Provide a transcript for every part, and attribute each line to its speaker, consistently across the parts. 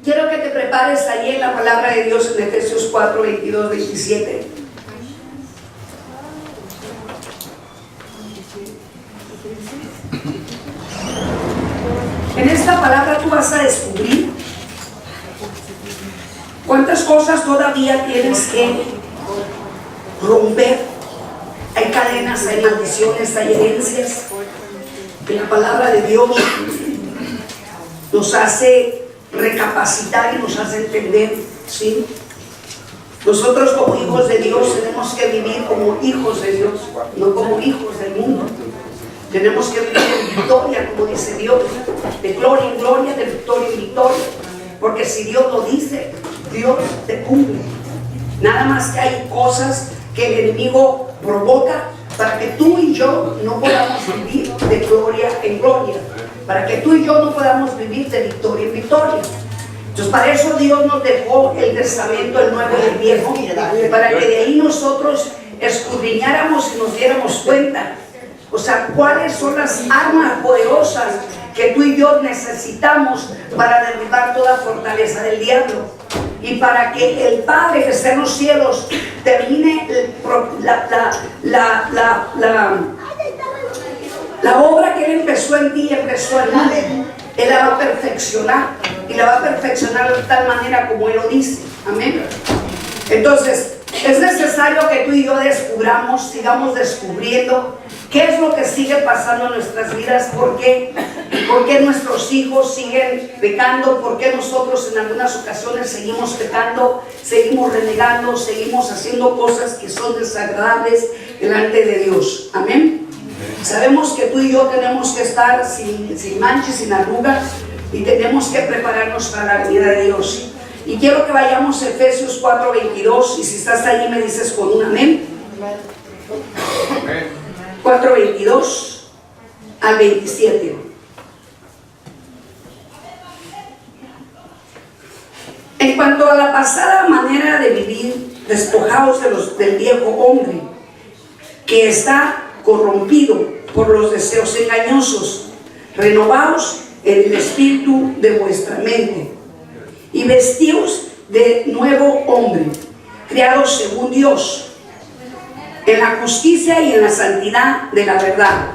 Speaker 1: Quiero que te prepares ahí en la palabra de Dios en Efesios 4, 22, 27. En esta palabra tú vas a descubrir cuántas cosas todavía tienes que romper. Hay cadenas, hay maldiciones, hay herencias. Que la palabra de Dios nos hace recapacitar y nos hace entender, ¿sí? Nosotros como hijos de Dios tenemos que vivir como hijos de Dios, no como hijos del mundo. Tenemos que vivir en victoria, como dice Dios, de gloria en gloria, de victoria en victoria, porque si Dios lo dice, Dios te cumple. Nada más que hay cosas que el enemigo provoca para que tú y yo no podamos vivir de gloria en gloria, para que tú y yo no podamos vivir de victoria en victoria. Entonces para eso Dios nos dejó el testamento, el nuevo y el viejo, para que de ahí nosotros escudriñáramos y nos diéramos cuenta, o sea, cuáles son las armas poderosas que tú y yo necesitamos para derribar toda fortaleza del diablo. Y para que el Padre que está en los cielos termine la obra que Él empezó en ti, empezó en mí, Él la va a perfeccionar. Y la va a perfeccionar de tal manera como Él lo dice. Amén. Entonces, es necesario que tú y yo descubramos, sigamos descubriendo qué es lo que sigue pasando en nuestras vidas, por qué nuestros hijos siguen pecando, por qué nosotros en algunas ocasiones seguimos pecando, seguimos renegando, seguimos haciendo cosas que son desagradables delante de Dios. Amén. Sabemos que tú y yo tenemos que estar sin manchas, sin arrugas, y tenemos que prepararnos para la venida de Dios. Y quiero que vayamos a Efesios 4, 22, y si estás ahí me dices con un amén. 4, 22 al 27. En cuanto a la pasada manera de vivir, despojaos del viejo hombre, que está corrompido por los deseos engañosos. Renovaos en el espíritu de vuestra mente, y vestíos de nuevo hombre, creados según Dios, en la justicia y en la santidad de la verdad.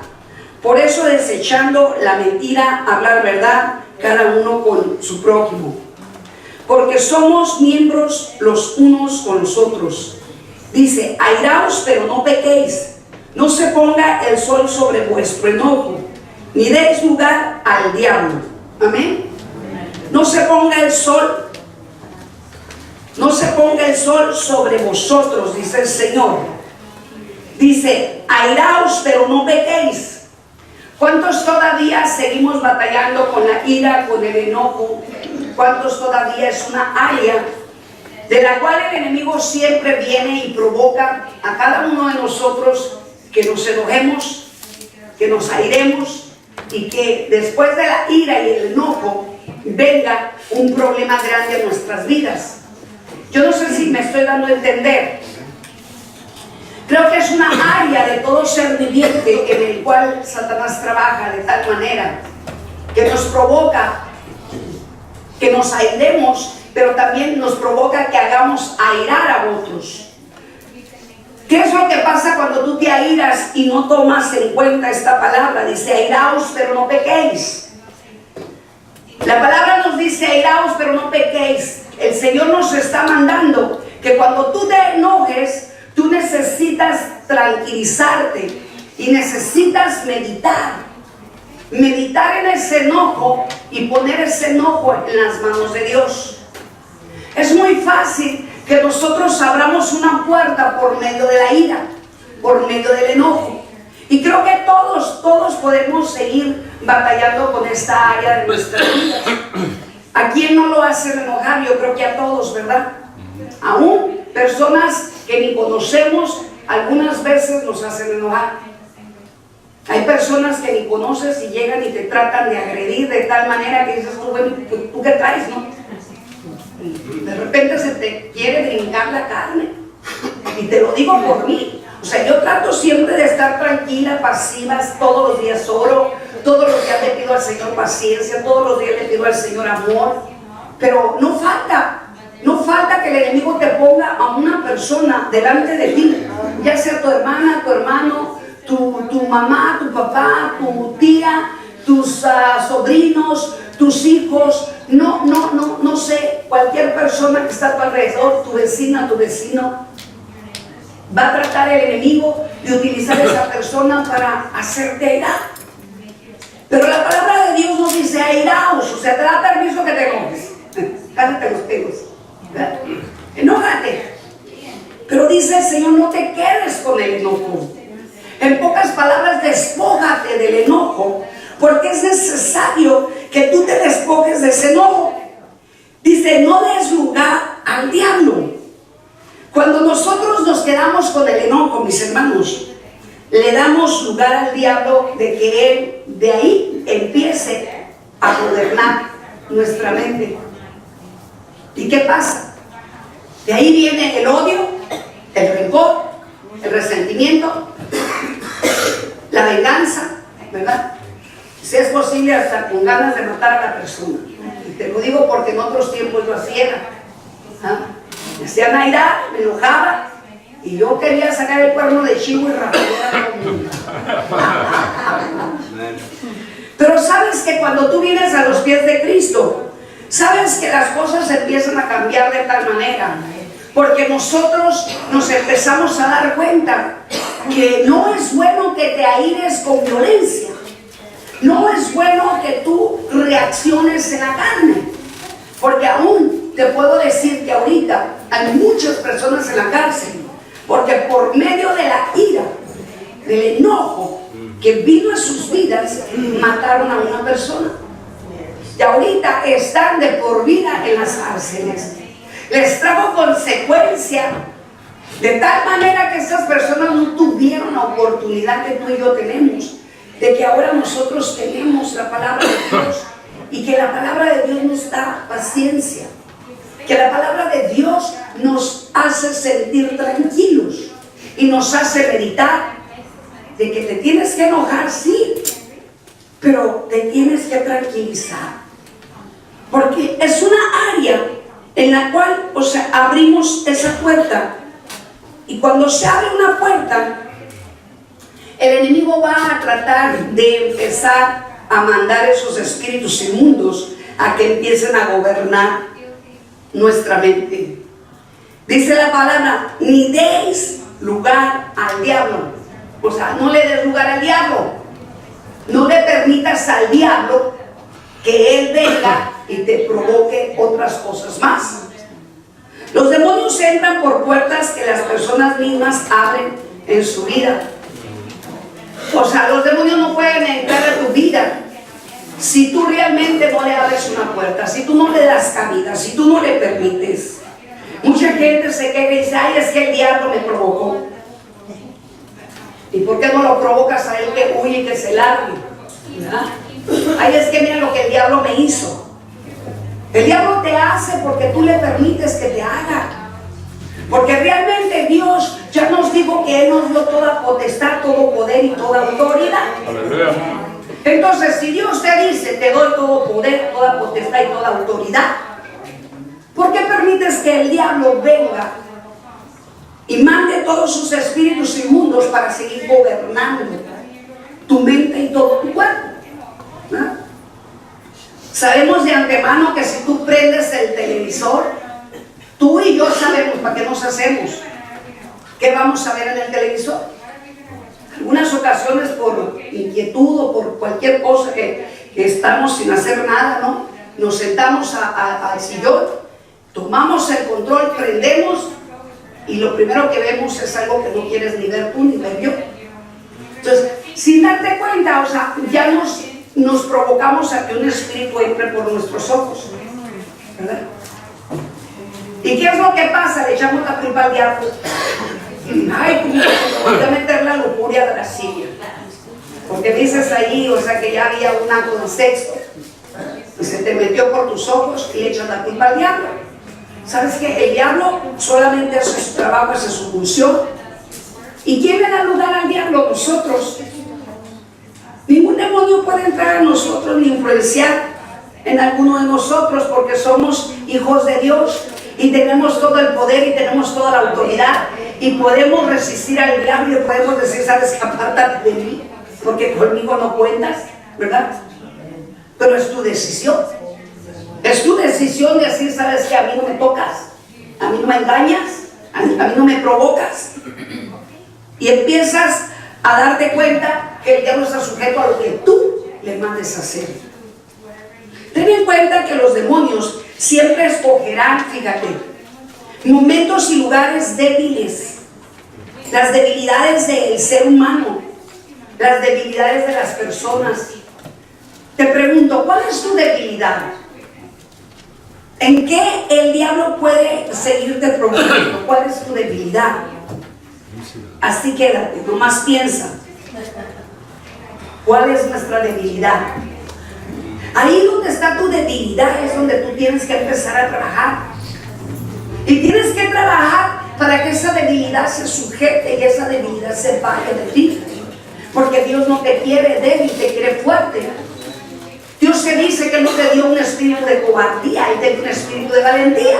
Speaker 1: Por eso, desechando la mentira, hablar verdad cada uno con su prójimo, porque somos miembros los unos con los otros. Dice: airaos, pero no pequéis, no se ponga el sol sobre vuestro enojo, ni deis lugar al diablo. Amén. No se ponga el sol, no se ponga el sol sobre vosotros, dice el Señor. Dice: airaos, pero no pequéis. ¿Cuántos todavía seguimos batallando con la ira, con el enojo? ¿Cuántos todavía es una área de la cual el enemigo siempre viene y provoca a cada uno de nosotros que nos enojemos, que nos airemos, y que después de la ira y el enojo venga un problema grande en nuestras vidas? Yo no sé si me estoy dando a entender. Creo que es una área de todo ser viviente en el cual Satanás trabaja de tal manera que nos provoca que nos airemos, pero también nos provoca que hagamos airar a otros. ¿Qué es lo que pasa cuando tú te airas y no tomas en cuenta esta palabra? Dice: airaos, pero no pequéis. La palabra nos dice: airaos, pero no pequéis. El Señor nos está mandando que cuando tú te enojes, tú necesitas tranquilizarte y necesitas meditar en ese enojo y poner ese enojo en las manos de Dios. Es muy fácil que nosotros abramos una puerta por medio de la ira, por medio del enojo, y creo que todos podemos seguir batallando con esta área de nuestra vida. ¿A quién no lo hacen enojar? Yo creo que a todos, ¿verdad? Aún personas que ni conocemos, algunas veces nos hacen enojar. Hay personas que ni conoces y llegan y te tratan de agredir de tal manera que dices: bueno, ¿tú qué traes, no? De repente se te quiere brincar la carne. Y te lo digo por mí. O sea, yo trato siempre de estar tranquila, pasiva. Todos los días oro, todos los días le pido al Señor paciencia, todos los días le pido al Señor amor. Pero no falta que el enemigo te ponga a una persona delante de ti, ya sea tu hermana, tu hermano, tu mamá, tu papá, tu tía, tus sobrinos, tus hijos, no sé, cualquier persona que está a tu alrededor, tu vecina, tu vecino. Va a tratar el enemigo de utilizar a esa persona para hacerte airar. Pero la palabra de Dios nos dice airaos, o sea, te da permiso que te enojes. Cállate los pelos. Enójate. Pero dice el Señor, no te quedes con el enojo. En pocas palabras, despójate del enojo, porque es necesario que tú te despojes de ese enojo. Dice, no des lugar al diablo. Cuando nosotros nos quedamos con el enojo, mis hermanos, le damos lugar al diablo de que él de ahí empiece a gobernar nuestra mente. ¿Y qué pasa? De ahí viene el odio, el rencor, el resentimiento, la venganza, ¿verdad? Si es posible, hasta con ganas de matar a la persona. Y te lo digo porque en otros tiempos lo hacía. Me hacían airar, me enojaba, y yo quería sacar el cuerno de chivo y rapear a todo el mundo. Pero sabes que cuando tú vienes a los pies de Cristo, sabes que las cosas empiezan a cambiar de tal manera, porque nosotros nos empezamos a dar cuenta que no es bueno que te aires con violencia, no es bueno que tú reacciones en la carne, porque aún te puedo decir que ahorita hay muchas personas en la cárcel, porque por medio de la ira, del enojo que vino a sus vidas, mataron a una persona. Y ahorita están de por vida en las cárceles. Les trajo consecuencia de tal manera que estas personas no tuvieron la oportunidad que tú y yo tenemos, de que ahora nosotros tenemos la palabra de Dios, y que la palabra de Dios nos da paciencia, que la palabra de Dios nos hace sentir tranquilos y nos hace meditar de que te tienes que enojar, sí, pero te tienes que tranquilizar, porque es una área en la cual, o sea, abrimos esa puerta, y cuando se abre una puerta, el enemigo va a tratar de empezar a mandar esos espíritus inmundos a que empiecen a gobernar nuestra mente. Dice la palabra, ni deis lugar al diablo. O sea, no le des lugar al diablo. No le permitas al diablo que él venga y te provoque otras cosas más. Los demonios entran por puertas que las personas mismas abren en su vida. O sea, los demonios no pueden entrar a tu vida si tú realmente no le abres una puerta, si tú no le das cabida, si tú no le permites. Mucha gente se queja y dice, ay, es que el diablo me provocó. ¿Y por qué no lo provocas a él que huye y que se largue? ¿Verdad? Ay, es que mira lo que el diablo me hizo. El diablo te hace porque tú le permites que te haga. Porque realmente Dios ya nos dijo que Él nos dio toda potestad, todo poder y toda autoridad. Aleluya. Entonces, si Dios te dice, te doy todo poder, toda potestad y toda autoridad, ¿por qué permites que el diablo venga y mande todos sus espíritus inmundos para seguir gobernando tu mente y todo tu cuerpo? ¿No? Sabemos de antemano que si tú prendes el televisor, tú y yo sabemos para qué nos hacemos. ¿Qué vamos a ver en el televisor? Algunas ocasiones por inquietud o por cualquier cosa que estamos sin hacer nada, ¿no? Nos sentamos al sillón, tomamos el control, prendemos, y lo primero que vemos es algo que no quieres ni ver tú ni ver yo. Entonces, sin darte cuenta, o sea, ya nos provocamos a que un espíritu entre por nuestros ojos, ¿verdad? ¿Y qué es lo que pasa? Le echamos la culpa al diablo. Ay, voy a meter la lujuria de la silla, porque dices ahí, o sea, que ya había un acto de sexo y se te metió por tus ojos y le echas la culpa al diablo. ¿Sabes qué? El diablo solamente hace su trabajo, hace su función. ¿Y quién le da lugar al diablo? Nosotros. Ningún demonio puede entrar a nosotros ni influenciar en alguno de nosotros porque somos hijos de Dios y tenemos todo el poder y tenemos toda la autoridad y podemos resistir al diablo y podemos decir, sabes que apártate de mí porque conmigo no cuentas, ¿verdad? Pero es tu decisión. Es tu decisión de decir, sabes que a mí no me tocas, a mí no me engañas, a mí no me provocas. Y empiezas a darte cuenta que el diablo está sujeto a lo que tú le mandes a hacer. Ten en cuenta que los demonios siempre escogerán, fíjate, momentos y lugares débiles, las debilidades del ser humano, las debilidades de las personas. Te pregunto, ¿cuál es tu debilidad? ¿En qué el diablo puede seguirte provocando? ¿Cuál es tu debilidad? Así quédate, nomás piensa. ¿Cuál es nuestra debilidad? Ahí donde está tu debilidad es donde tú tienes que empezar a trabajar. Y tienes que trabajar para que esa debilidad se sujete y esa debilidad se vaya de ti. Porque Dios no te quiere débil, te quiere fuerte. Dios te dice que no te dio un espíritu de cobardía, Él te dio un espíritu de valentía.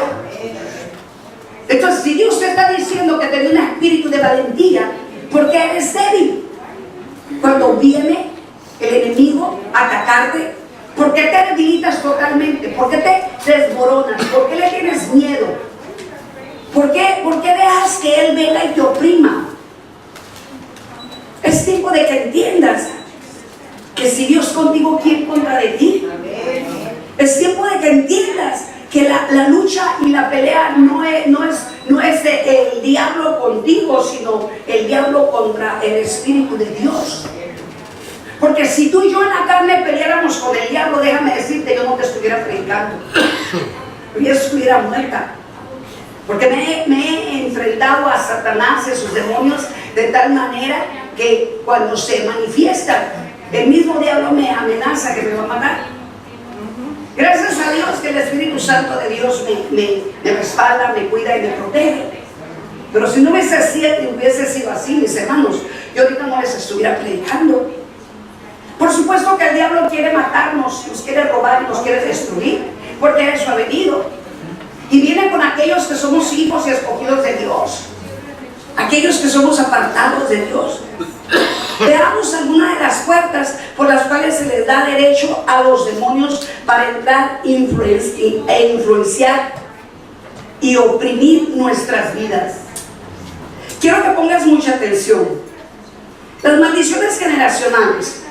Speaker 1: Entonces, si Dios te está diciendo que te dio un espíritu de valentía, ¿por qué eres débil? Cuando viene el enemigo a atacarte, ¿por qué te debilitas totalmente? ¿Por qué te desmoronas? ¿Por qué le tienes miedo? ¿Por qué dejas que Él venga y te oprima? Es tiempo de que entiendas que si Dios contigo, ¿quién contra de ti? Es tiempo de que entiendas que la lucha y la pelea no es el diablo contigo, sino el diablo contra el Espíritu de Dios. Porque si tú y yo en la carne peleáramos con el diablo, déjame decirte, yo no te estuviera predicando, yo estuviera muerta. Porque me he enfrentado a Satanás y a sus demonios de tal manera que cuando se manifiestan, el mismo diablo me amenaza que me va a matar. Gracias a Dios que el Espíritu Santo de Dios me respalda, me cuida y me protege. Pero si no hubiese sido así, mis hermanos, yo ahorita no les estuviera predicando. Por supuesto que el diablo quiere matarnos, nos quiere robar, nos quiere destruir, porque eso ha venido. Y viene con aquellos que somos hijos y escogidos de Dios, aquellos que somos apartados de Dios. Veamos alguna de las puertas por las cuales se les da derecho a los demonios para entrar e influenciar y oprimir nuestras vidas. Quiero que pongas mucha atención. Las maldiciones generacionales,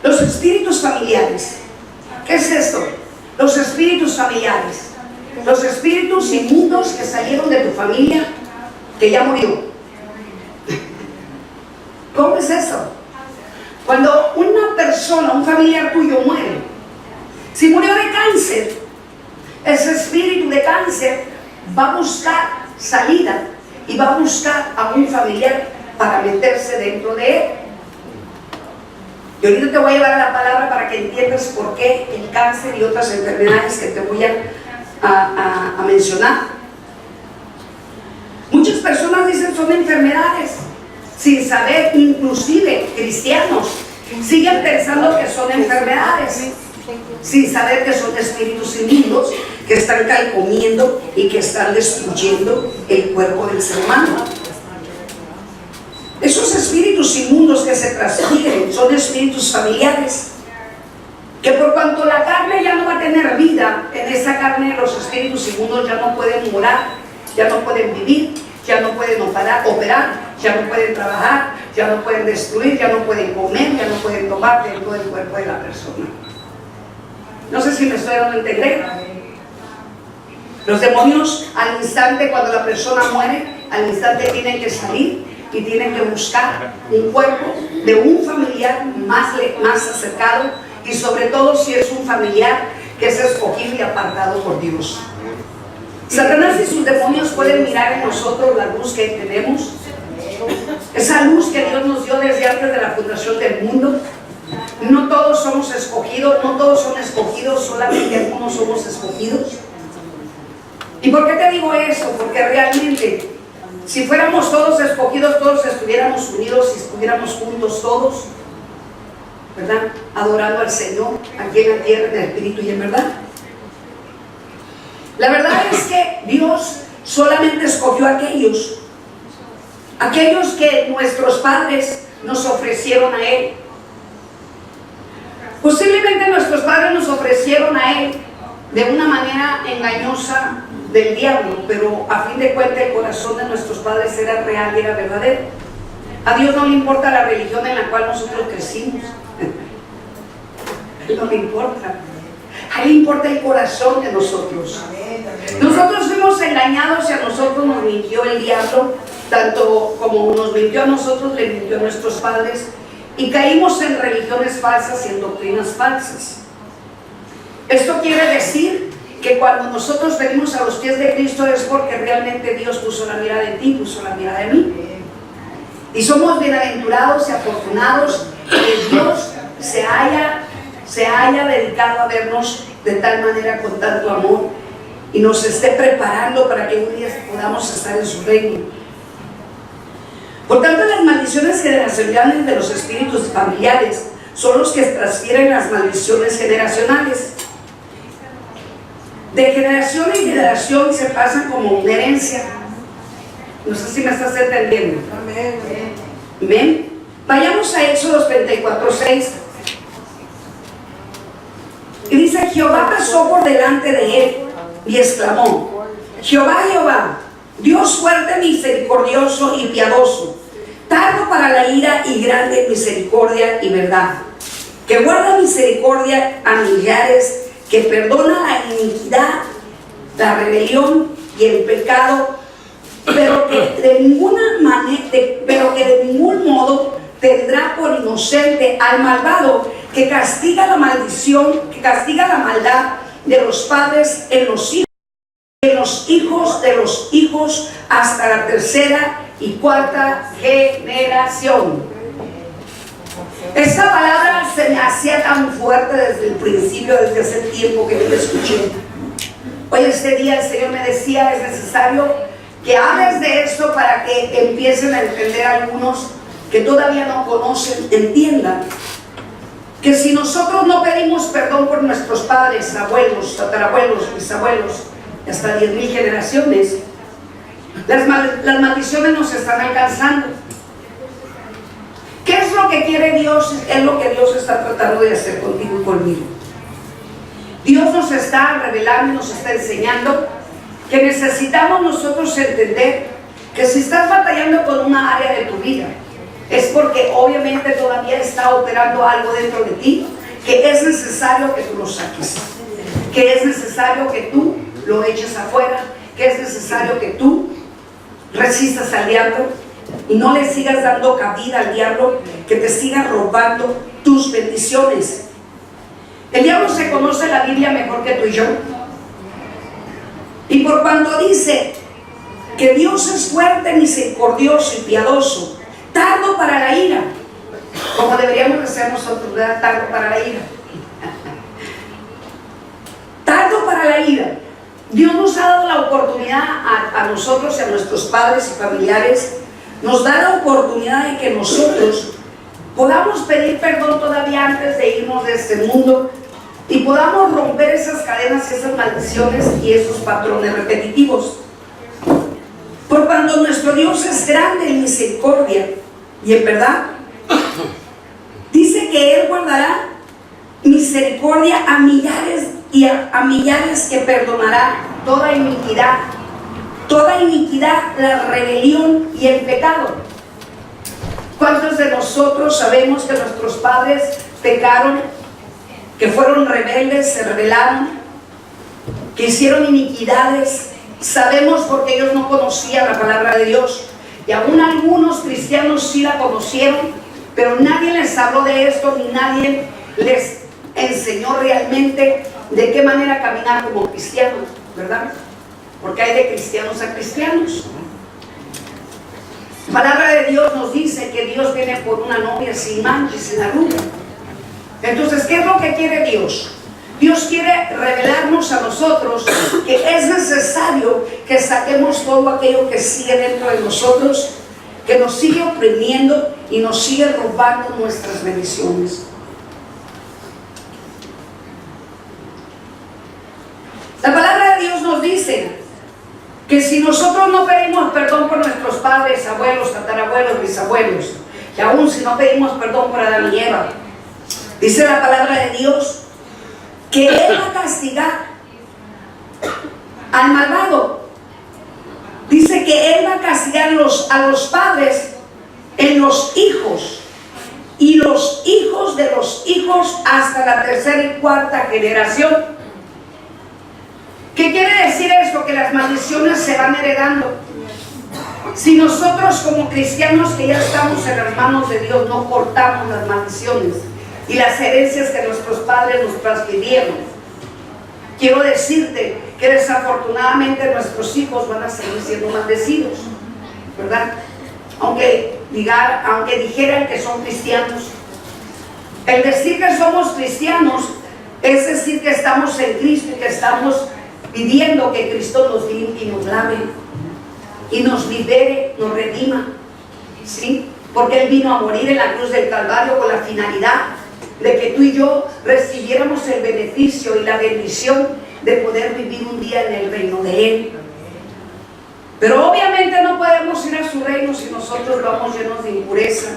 Speaker 1: los espíritus familiares. ¿Qué es esto? Los espíritus familiares, los espíritus inmundos que salieron de tu familia, que ya murió. ¿Cómo es eso? Cuando una persona, un familiar tuyo muere, si murió de cáncer, ese espíritu de cáncer va a buscar salida y va a buscar a un familiar para meterse dentro de él. Y ahorita te voy a llevar a la palabra para que entiendas por qué el cáncer y otras enfermedades que te voy a mencionar. Muchas personas dicen son enfermedades, sin saber, inclusive cristianos siguen pensando que son enfermedades, sin saber que son espíritus inmundos que están calcomiendo y que están destruyendo el cuerpo del ser humano. Esos espíritus inmundos que se transfieren son espíritus familiares, que por cuanto la carne ya no va a tener vida, en esa carne los espíritus inmundos ya no pueden morar, ya no pueden vivir, ya no pueden operar, ya no pueden trabajar, ya no pueden destruir, ya no pueden comer, ya no pueden tomar dentro del cuerpo de la persona. No sé si me estoy dando a entender. Los demonios al instante, cuando la persona muere, al instante tienen que salir y tienen que buscar un cuerpo de un familiar más acercado, y sobre todo si es un familiar que es escogido y apartado por Dios. Satanás y sus demonios pueden mirar en nosotros la luz que tenemos, esa luz que Dios nos dio desde antes de la fundación del mundo. No todos somos escogidos, no todos son escogidos, solamente algunos somos escogidos. ¿Y por qué te digo eso? Porque realmente, si fuéramos todos escogidos, todos estuviéramos unidos y estuviéramos juntos todos. ¿verdad? Adorando al Señor aquí en la tierra, en el espíritu y en verdad. La verdad es que Dios solamente escogió a aquellos que nuestros padres nos ofrecieron a Él. Posiblemente nuestros padres nos ofrecieron a Él de una manera engañosa del diablo, pero a fin de cuentas el corazón de nuestros padres era real y era verdadero. A Dios no le importa la religión en la cual nosotros crecimos. No le importa. A Él le importa el corazón de nosotros. Nosotros fuimos engañados y a nosotros nos mintió el diablo, tanto como nos mintió a nosotros, le mintió a nuestros padres, y caímos en religiones falsas y en doctrinas falsas. Esto quiere decir que cuando nosotros venimos a los pies de Cristo es porque realmente Dios puso la mirada en ti, puso la mirada en mí. Y somos bienaventurados y afortunados que Dios se haya dedicado a vernos de tal manera con tanto amor y nos esté preparando para que un día podamos estar en su reino. Por tanto, las maldiciones generacionales de los espíritus familiares son los que transfieren las maldiciones generacionales. De generación en generación se pasan como una herencia. No sé si me estás entendiendo. Amén. Amén. Vayamos a Éxodo 34:6. Y dice: Jehová pasó por delante de él y exclamó: Jehová, Jehová, Dios fuerte, misericordioso y piadoso, tardo para la ira y grande en misericordia y verdad, que guarda misericordia a millares, que perdona la iniquidad, la rebelión y el pecado, pero que de ningún modo tendrá por inocente al malvado, que castiga la maldición, que castiga la maldad de los padres en los hijos de los hijos hasta la tercera y cuarta generación. Esta palabra se me hacía tan fuerte desde el principio, desde hace tiempo que yo la escuché. Hoy este día el Señor me decía: es necesario que hables de esto para que empiecen a entender algunos que todavía no conocen, entiendan que si nosotros no pedimos perdón por nuestros padres, abuelos, tatarabuelos, bisabuelos, hasta 10,000 generaciones, las maldiciones nos están alcanzando. ¿Qué es lo que quiere Dios? Es lo que Dios está tratando de hacer contigo y conmigo. Dios nos está revelando y nos está enseñando que necesitamos nosotros entender que si estás batallando con una área de tu vida, es porque obviamente todavía está operando algo dentro de ti, que es necesario que tú lo saques, que es necesario que tú lo eches afuera, que es necesario que tú resistas al diablo y no le sigas dando cabida al diablo que te siga robando tus bendiciones. El diablo se conoce la Biblia mejor que tú y yo, y por cuanto dice que Dios es fuerte, misericordioso y piadoso, tardo para la ira, como deberíamos de ser nosotros, ¿verdad? Tardo para la ira. Tardo para la ira. Dios nos ha dado la oportunidad a nosotros y a nuestros padres y familiares, nos da la oportunidad de que nosotros podamos pedir perdón todavía antes de irnos de este mundo y podamos romper esas cadenas, esas maldiciones y esos patrones repetitivos. Por cuando nuestro Dios es grande en misericordia y en verdad, dice que Él guardará misericordia a millares y a millares, que perdonará toda iniquidad, la rebelión y el pecado. ¿Cuántos de nosotros sabemos que nuestros padres pecaron, que fueron rebeldes, se rebelaron, que hicieron iniquidades? Sabemos porque ellos no conocían la palabra de Dios, y aún algunos cristianos sí la conocieron, pero nadie les habló de esto, ni nadie les enseñó realmente de qué manera caminar como cristianos, ¿verdad? Porque hay de cristianos a cristianos. La palabra de Dios nos dice que Dios viene por una novia sin mancha y sin arruga. Entonces, ¿qué es lo que quiere Dios? Dios quiere revelarnos a nosotros que es necesario que saquemos todo aquello que sigue dentro de nosotros, que nos sigue oprimiendo y nos sigue robando nuestras bendiciones. dice que si nosotros no pedimos perdón por nuestros padres, abuelos, tatarabuelos, bisabuelos, y aún si no pedimos perdón por Adán y Eva, dice la palabra de Dios que Él va a castigar al malvado. Dice que Él va a castigar a los padres en los hijos, y los hijos de los hijos hasta la tercera y cuarta generación. ¿Qué quiere decir esto? Que las maldiciones se van heredando. Si nosotros como cristianos que ya estamos en las manos de Dios no cortamos las maldiciones y las herencias que nuestros padres nos transmitieron, quiero decirte que desafortunadamente nuestros hijos van a seguir siendo maldecidos, ¿verdad? Aunque dijeran que son cristianos. El decir que somos cristianos es decir que estamos en Cristo y que estamos pidiendo que Cristo nos limpie y nos lave y nos libere, nos redima, ¿sí? Porque Él vino a morir en la cruz del Calvario con la finalidad de que tú y yo recibiéramos el beneficio y la bendición de poder vivir un día en el reino de Él. Pero obviamente no podemos ir a su reino si nosotros vamos llenos de impureza,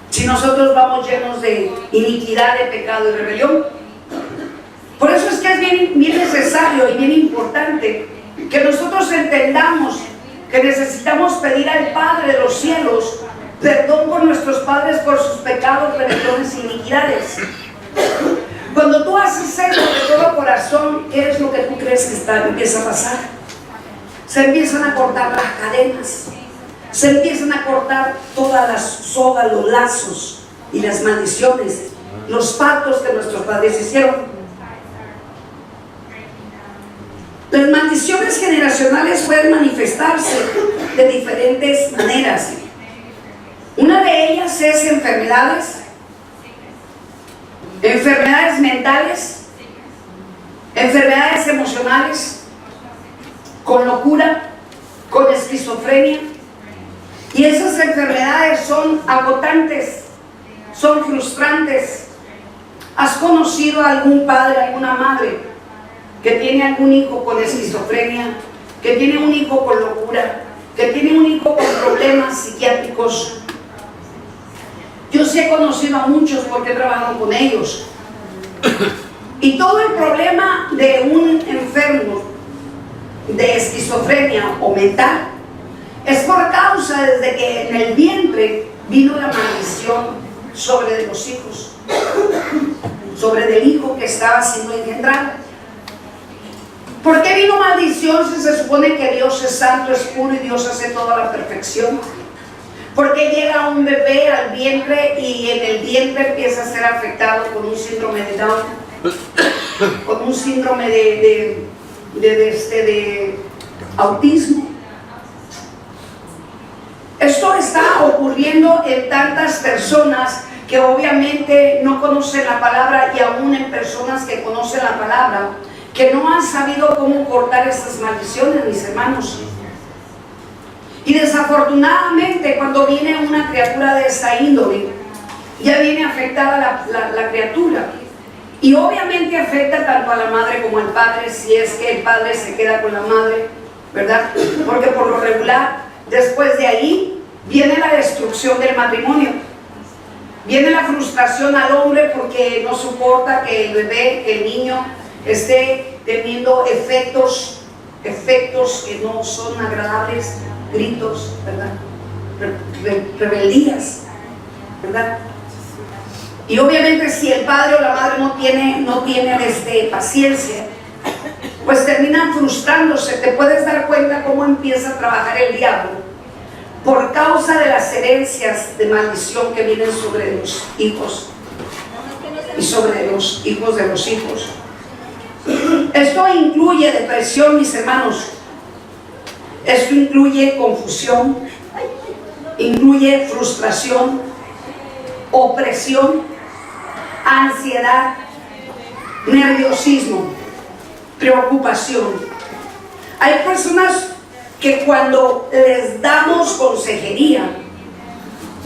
Speaker 1: si nosotros vamos llenos de iniquidad, de pecado y rebelión. Por eso es que es bien necesario y bien importante que nosotros entendamos que necesitamos pedir al Padre de los cielos perdón por nuestros padres por sus pecados, rebeliones y iniquidades. Cuando tú haces eso de todo corazón, ¿qué es lo que tú crees que empieza a pasar? Se empiezan a cortar las cadenas, se empiezan a cortar todas las sogas, los lazos y las maldiciones, los pactos que nuestros padres hicieron. Las maldiciones generacionales pueden manifestarse de diferentes maneras. Una de ellas es enfermedades mentales, enfermedades emocionales, con locura, con esquizofrenia. Y esas enfermedades son agotantes, son frustrantes. ¿Has conocido a algún padre, alguna madre que tiene algún hijo con esquizofrenia, que tiene un hijo con locura, que tiene un hijo con problemas psiquiátricos? Yo sí he conocido a muchos porque he trabajado con ellos. Y todo el problema de un enfermo de esquizofrenia o mental es por causa desde que en el vientre vino la maldición sobre los hijos, sobre el hijo que estaba siendo engendrado. ¿Por qué vino maldición si se supone que Dios es santo, es puro y Dios hace toda la perfección? ¿Por qué llega un bebé al vientre y en el vientre empieza a ser afectado con un síndrome de Down, con un síndrome de autismo? Esto está ocurriendo en tantas personas que obviamente no conocen la palabra, y aún en personas que conocen la palabra, que no han sabido cómo cortar estas maldiciones, mis hermanos. Y desafortunadamente, cuando viene una criatura de esta índole, ya viene afectada la criatura. Y obviamente afecta tanto a la madre como al padre, si es que el padre se queda con la madre, ¿verdad? Porque por lo regular, después de ahí, viene la destrucción del matrimonio. Viene la frustración al hombre porque no soporta que el bebé, que el niño, esté teniendo efectos que no son agradables, gritos, ¿verdad? Rebeldías, ¿verdad? Y obviamente si el padre o la madre no tiene paciencia, pues terminan frustrándose. Te puedes dar cuenta cómo empieza a trabajar el diablo por causa de las herencias de maldición que vienen sobre los hijos y sobre los hijos de los hijos. Esto incluye depresión, mis hermanos. Esto incluye confusión, incluye frustración, opresión, ansiedad, nerviosismo, preocupación. Hay personas que cuando les damos consejería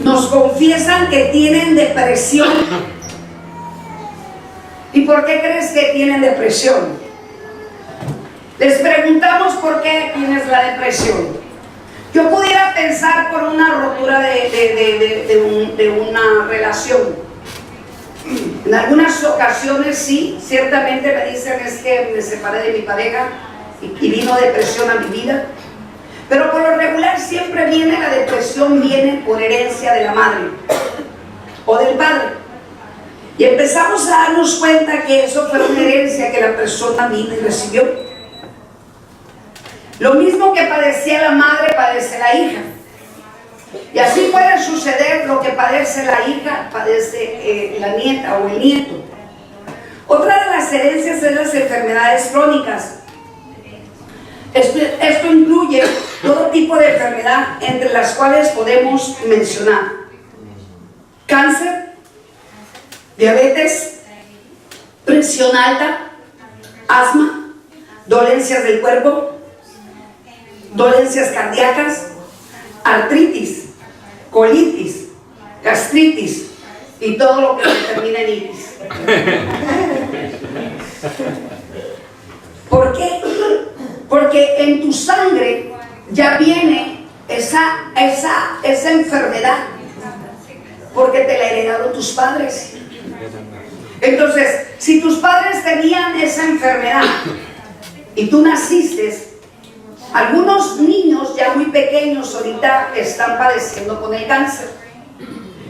Speaker 1: nos confiesan que tienen depresión. ¿Y por qué crees que tienen depresión? Les preguntamos por qué tienes la depresión. Yo pudiera pensar por una rotura de una relación. En algunas ocasiones sí, ciertamente me dicen es que me separé de mi pareja y vino depresión a mi vida. Pero por lo regular siempre viene la depresión, viene por herencia de la madre o del padre. Y empezamos a darnos cuenta que eso fue una herencia que la persona vino y recibió. Lo mismo que padecía la madre, padece la hija. Y así puede suceder lo que padece la hija, padece la nieta o el nieto. Otra de las herencias es las enfermedades crónicas. Esto incluye todo tipo de enfermedad, entre las cuales podemos mencionar cáncer, diabetes, presión alta, asma, dolencias del cuerpo, dolencias cardíacas, artritis, colitis, gastritis y todo lo que termina en itis. ¿Por qué? Porque en tu sangre ya viene esa enfermedad, porque te la heredaron tus padres. Entonces, si tus padres tenían esa enfermedad y tú naciste, algunos niños ya muy pequeños ahorita están padeciendo con el cáncer.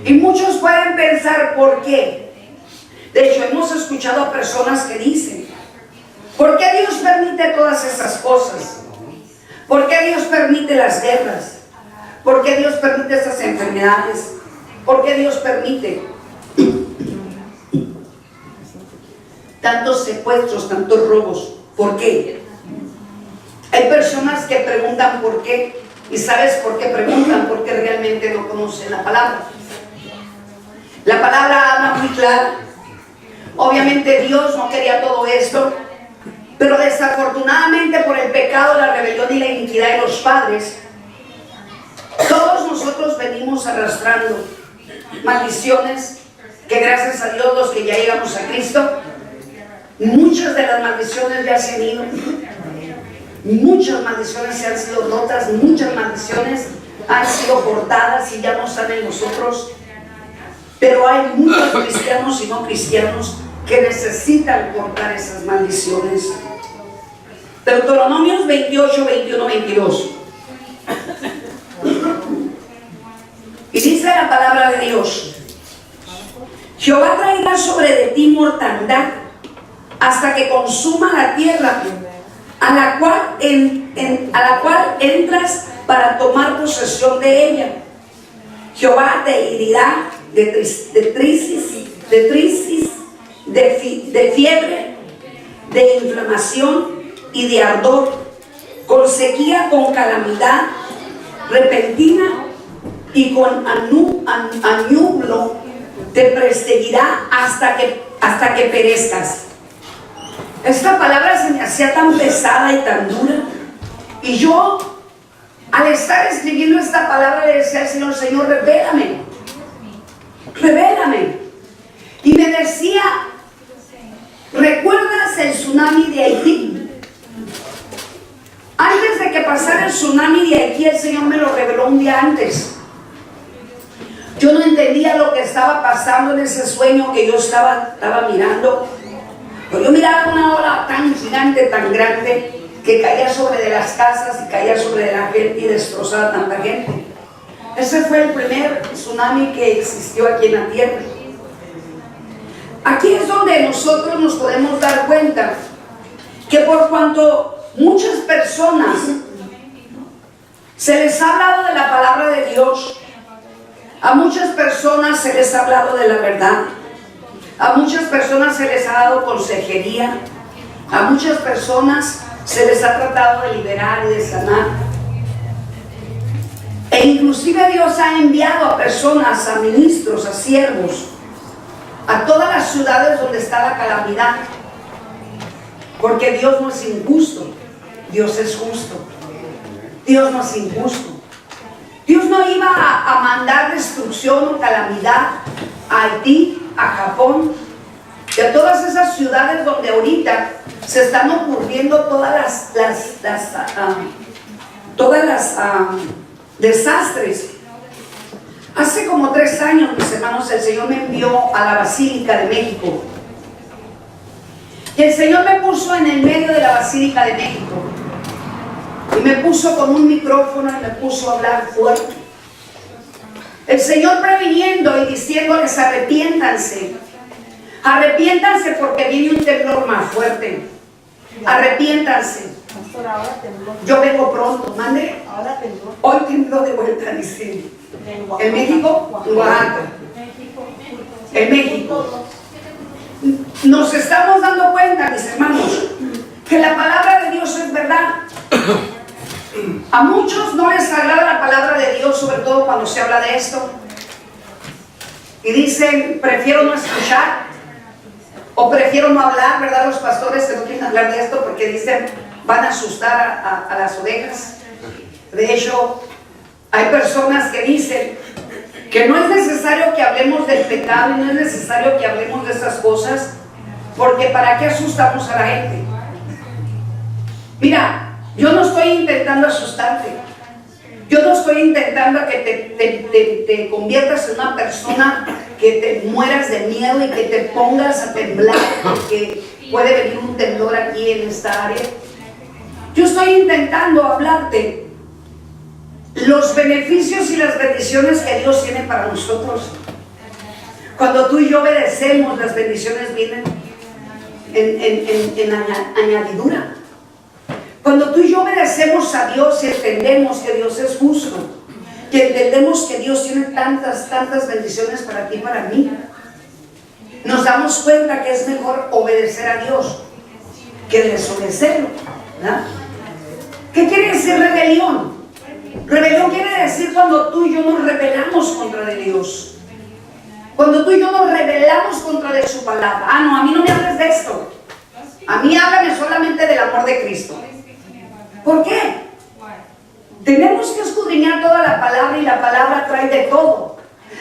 Speaker 1: Y muchos pueden pensar ¿por qué? De hecho, hemos escuchado a personas que dicen: ¿por qué Dios permite todas esas cosas? ¿Por qué Dios permite las guerras? ¿Por qué Dios permite esas enfermedades? ¿Por qué Dios permite tantos secuestros, tantos robos? ¿Por qué? Hay personas que preguntan por qué, y ¿sabes por qué preguntan? Porque realmente no conocen la palabra. La palabra habla muy clara. Obviamente Dios no quería todo esto, pero desafortunadamente por el pecado, la rebelión y la iniquidad de los padres, todos nosotros venimos arrastrando maldiciones que, gracias a Dios, los que ya llegamos a Cristo, muchas de las maldiciones ya se han ido. Muchas maldiciones se han sido rotas, muchas maldiciones han sido cortadas y ya no están en nosotros. Pero hay muchos cristianos y no cristianos que necesitan cortar esas maldiciones. Deuteronomios 28, 21, 22. Y dice la palabra de Dios: Jehová traerá sobre de ti mortandad hasta que consuma la tierra a la cual entras para tomar posesión de ella. Jehová te herirá de fiebre, de inflamación y de ardor, con sequía, con calamidad repentina y con añublo te perseguirá hasta que perezcas. Esta palabra se me hacía tan pesada y tan dura, y yo, al estar escribiendo esta palabra, le decía al Señor: Señor, revélame, revélame. Y me decía: ¿recuerdas el tsunami de Haití? Antes de que pasara el tsunami de Haití, el Señor me lo reveló un día antes. Yo no entendía lo que estaba pasando en ese sueño que yo estaba mirando. Pero yo miraba una ola tan gigante, tan grande, que caía sobre de las casas y caía sobre de la gente y destrozaba a tanta gente. Ese fue el primer tsunami que existió aquí en la tierra. Aquí es donde nosotros nos podemos dar cuenta que por cuanto muchas personas se les ha hablado de la palabra de Dios, a muchas personas se les ha hablado de la verdad, a muchas personas se les ha dado consejería, a muchas personas se les ha tratado de liberar y de sanar, e inclusive Dios ha enviado a personas, a ministros, a siervos, a todas las ciudades donde está la calamidad, porque Dios no es injusto, Dios es justo. Dios no es injusto. Dios no iba a mandar destrucción o calamidad a Haití, a Japón y a todas esas ciudades donde ahorita se están ocurriendo todas las desastres. Hace como 3 años, mis hermanos, el Señor me envió a la Basílica de México. Y el Señor me puso en el medio de la Basílica de México. Y me puso con un micrófono y me puso a hablar fuerte. El Señor previniendo y diciéndoles: arrepiéntanse. Arrepiéntanse porque viene un temblor más fuerte. Arrepiéntanse. Yo vengo pronto. Mande. Hoy tembló de vuelta, dice. ¿En México? En Oaxaca. En México. Nos estamos dando cuenta, mis hermanos, que la palabra de Dios es verdad. A muchos no les agrada la palabra de Dios, sobre todo cuando se habla de esto. Y dicen: prefiero no escuchar, o prefiero no hablar, ¿verdad? Los pastores que no quieren hablar de esto porque dicen: van a asustar a las ovejas. De hecho, hay personas que dicen que no es necesario que hablemos del pecado y no es necesario que hablemos de esas cosas, porque ¿para qué asustamos a la gente? Mira, yo no estoy intentando asustarte. Yo no estoy intentando que te conviertas en una persona que te mueras de miedo y que te pongas a temblar porque puede venir un temblor aquí en esta área. Yo estoy intentando hablarte los beneficios y las bendiciones que Dios tiene para nosotros. Cuando tú y yo obedecemos, las bendiciones vienen en añadidura. Cuando tú y yo obedecemos a Dios y entendemos que Dios es justo, que entendemos que Dios tiene tantas bendiciones para ti y para mí, nos damos cuenta que es mejor obedecer a Dios que desobedecerlo, ¿verdad? ¿Qué quiere decir rebelión? Rebelión quiere decir cuando tú y yo nos rebelamos contra de Dios. Cuando tú y yo nos rebelamos contra de su palabra. Ah, no, a mí no me hables de esto. A mí háblame solamente del amor de Cristo. ¿Por qué? Tenemos que escudriñar toda la palabra y la palabra trae de todo.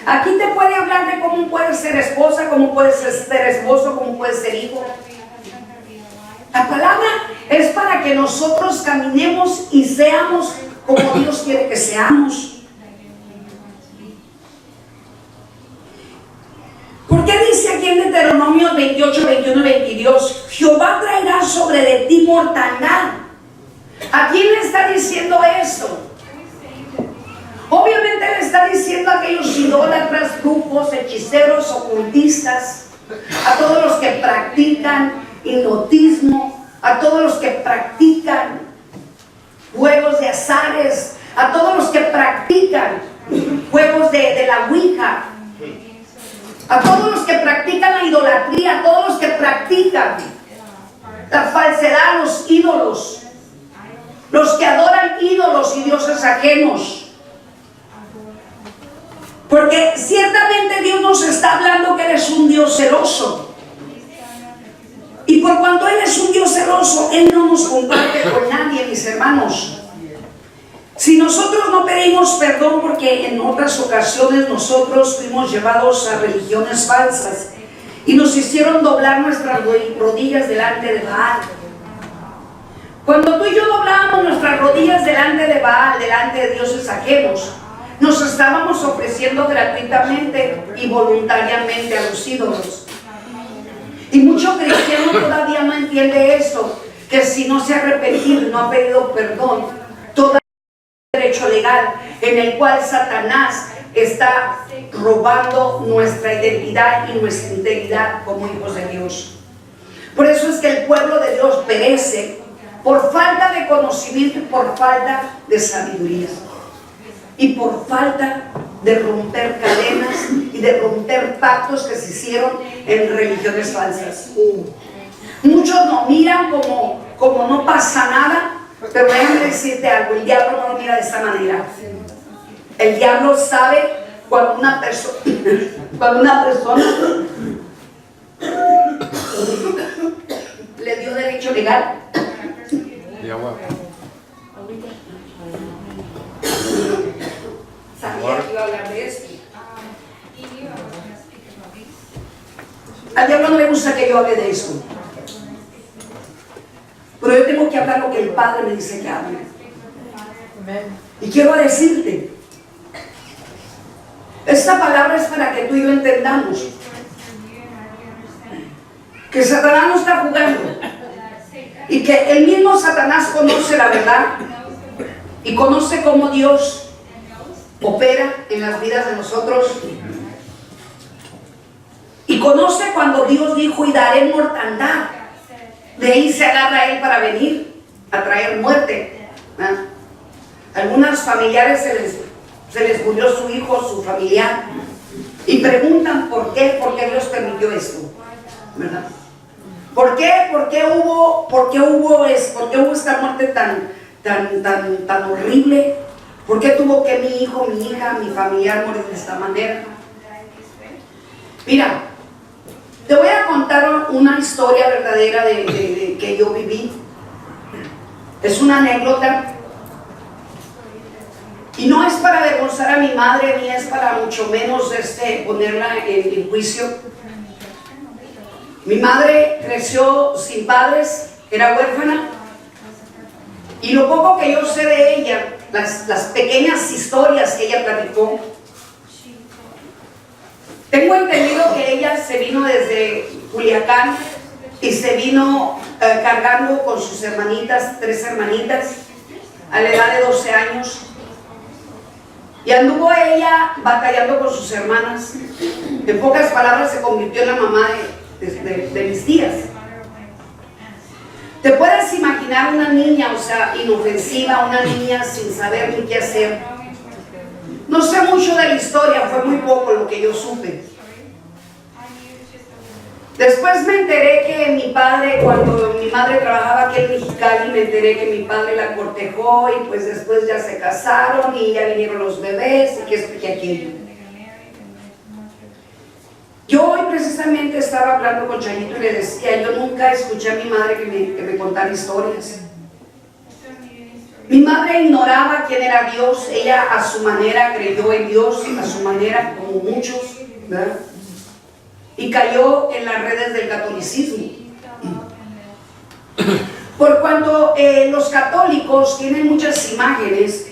Speaker 1: Aquí te puede hablar de cómo puedes ser esposa, cómo puedes ser esposo, cómo puedes ser hijo. La palabra es para que nosotros caminemos y seamos como Dios quiere que seamos. ¿Por qué dice aquí en Deuteronomio 28, 21 y 22? Jehová traerá sobre de ti mortandad. ¿A quién le está diciendo esto? Obviamente le está diciendo a aquellos idólatras, brujos, hechiceros, ocultistas, a todos los que practican hipnotismo, a todos los que practican juegos de azares, a todos los que practican juegos de la ouija, a todos los que practican la idolatría, a todos los que practican la falsedad, los ídolos, los que adoran ídolos y dioses ajenos. Porque ciertamente Dios nos está hablando que Él es un Dios celoso. Y por cuanto Él es un Dios celoso, Él no nos comparte con nadie, mis hermanos. Si nosotros no pedimos perdón, porque en otras ocasiones nosotros fuimos llevados a religiones falsas y nos hicieron doblar nuestras rodillas delante de Baal. Cuando tú y yo doblábamos nuestras rodillas delante de Baal, delante de dioses ajenos, nos estábamos ofreciendo gratuitamente y voluntariamente a los ídolos. Y mucho cristiano todavía no entiende esto, que si no se ha arrepentido y no ha pedido perdón, todo derecho legal en el cual Satanás está robando nuestra identidad y nuestra integridad como hijos de Dios. Por eso es que el pueblo de Dios perece por falta de conocimiento y por falta de sabiduría y por falta de romper cadenas y de romper pactos que se hicieron en religiones falsas. Muchos nos miran como no pasa nada, pero déjame decirte algo: el diablo no lo mira de esta manera. El diablo sabe cuando una persona le dio derecho legal. Sabía que iba a hablar de esto. Al diablo no le gusta que yo hable de eso. Pero yo tengo que hablar lo que el Padre me dice que hable. Y quiero decirte, esta palabra es para que tú y yo entendamos que Satanás no está jugando y que el mismo Satanás conoce la verdad y conoce cómo Dios opera en las vidas de nosotros y conoce cuando Dios dijo: y daré mortandad. De ahí se agarra él para venir a traer muerte. Algunas familiares se les murió su hijo, su familiar, y preguntan por qué Dios permitió esto, ¿verdad? ¿Por qué hubo esta muerte tan horrible? ¿Por qué tuvo que mi hijo, mi hija, mi familiar morir de esta manera? Mira, te voy a contar una historia verdadera de que yo viví. Es una anécdota. Y no es para avergonzar a mi madre, ni es para mucho menos ponerla en juicio. Mi madre creció sin padres, era huérfana. Y lo poco que yo sé de ella, las pequeñas historias que ella platicó, tengo entendido que ella se vino desde Culiacán y se vino cargando con sus hermanitas, 3 hermanitas, a la edad de 12 años. Y anduvo ella batallando con sus hermanas. En pocas palabras, se convirtió en la mamá de mis tías. ¿Te puedes imaginar una niña, inofensiva, una niña sin saber ni qué hacer? No sé mucho de la historia, fue muy poco lo que yo supe. Después me enteré que mi padre, cuando mi madre trabajaba aquí en Mexicali, me enteré que mi padre la cortejó y pues después ya se casaron y ya vinieron los bebés y que esto y que aquello. Yo hoy precisamente estaba hablando con Chayito y le decía, yo nunca escuché a mi madre que me contara historias. Mi madre ignoraba quién era Dios, ella a su manera creyó en Dios, a su manera como muchos, ¿verdad? Y cayó en las redes del catolicismo. Por cuanto los católicos tienen muchas imágenes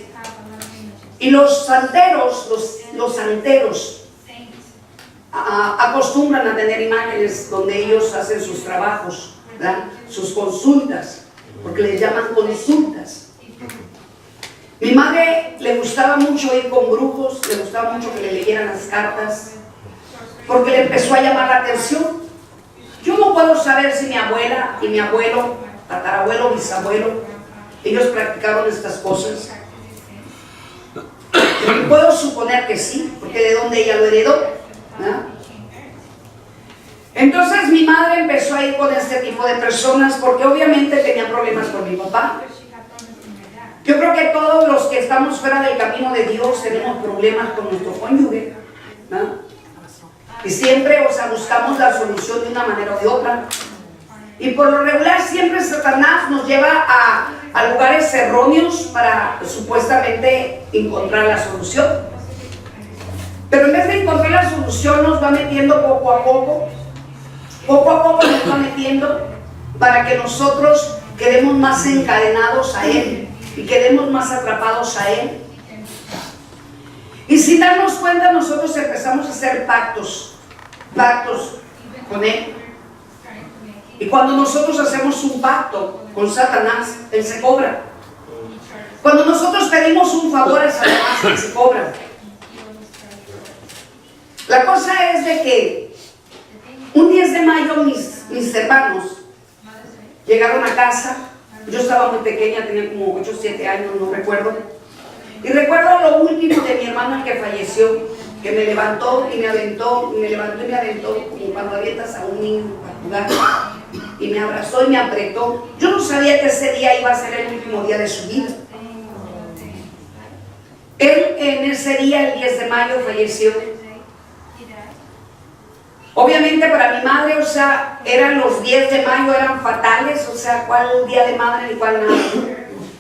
Speaker 1: y los santeros acostumbran a tener imágenes donde ellos hacen sus trabajos, ¿verdad? Sus consultas, porque les llaman consultas. Mi madre le gustaba mucho ir con brujos, le gustaba mucho que le leyeran las cartas, porque le empezó a llamar la atención. Yo no puedo saber si mi abuela y mi abuelo, tatarabuelo, bisabuelo, ellos practicaron estas cosas. Puedo suponer que sí, porque de donde ella lo heredó, ¿no? Entonces mi madre empezó a ir con este tipo de personas porque obviamente tenía problemas con mi papá. Yo creo que todos los que estamos fuera del camino de Dios tenemos problemas con nuestro cónyuge, ¿no? Y siempre, buscamos la solución de una manera o de otra. Y por lo regular siempre Satanás nos lleva a lugares erróneos para supuestamente encontrar la solución. Pero en vez de encontrar la solución nos va metiendo poco a poco nos va metiendo para que nosotros quedemos más encadenados a Él y quedemos más atrapados a Él. Y sin darnos cuenta nosotros empezamos a hacer pactos con Él. Y cuando nosotros hacemos un pacto con Satanás, Él se cobra. Cuando nosotros pedimos un favor a Satanás, Él se cobra. La cosa es de que un 10 de mayo mis hermanos llegaron a casa. Yo estaba muy pequeña, tenía como 8 o 7 años, no recuerdo. Y recuerdo lo último de mi hermano, el que falleció, que me levantó y me aventó, como cuando avientas a un niño a jugar, y me abrazó y me apretó. Yo no sabía que ese día iba a ser el último día de su vida. Él en ese día, el 10 de mayo, falleció. Obviamente para mi madre, eran los 10 de mayo, eran fatales, cuál día de madre ni cuál nada.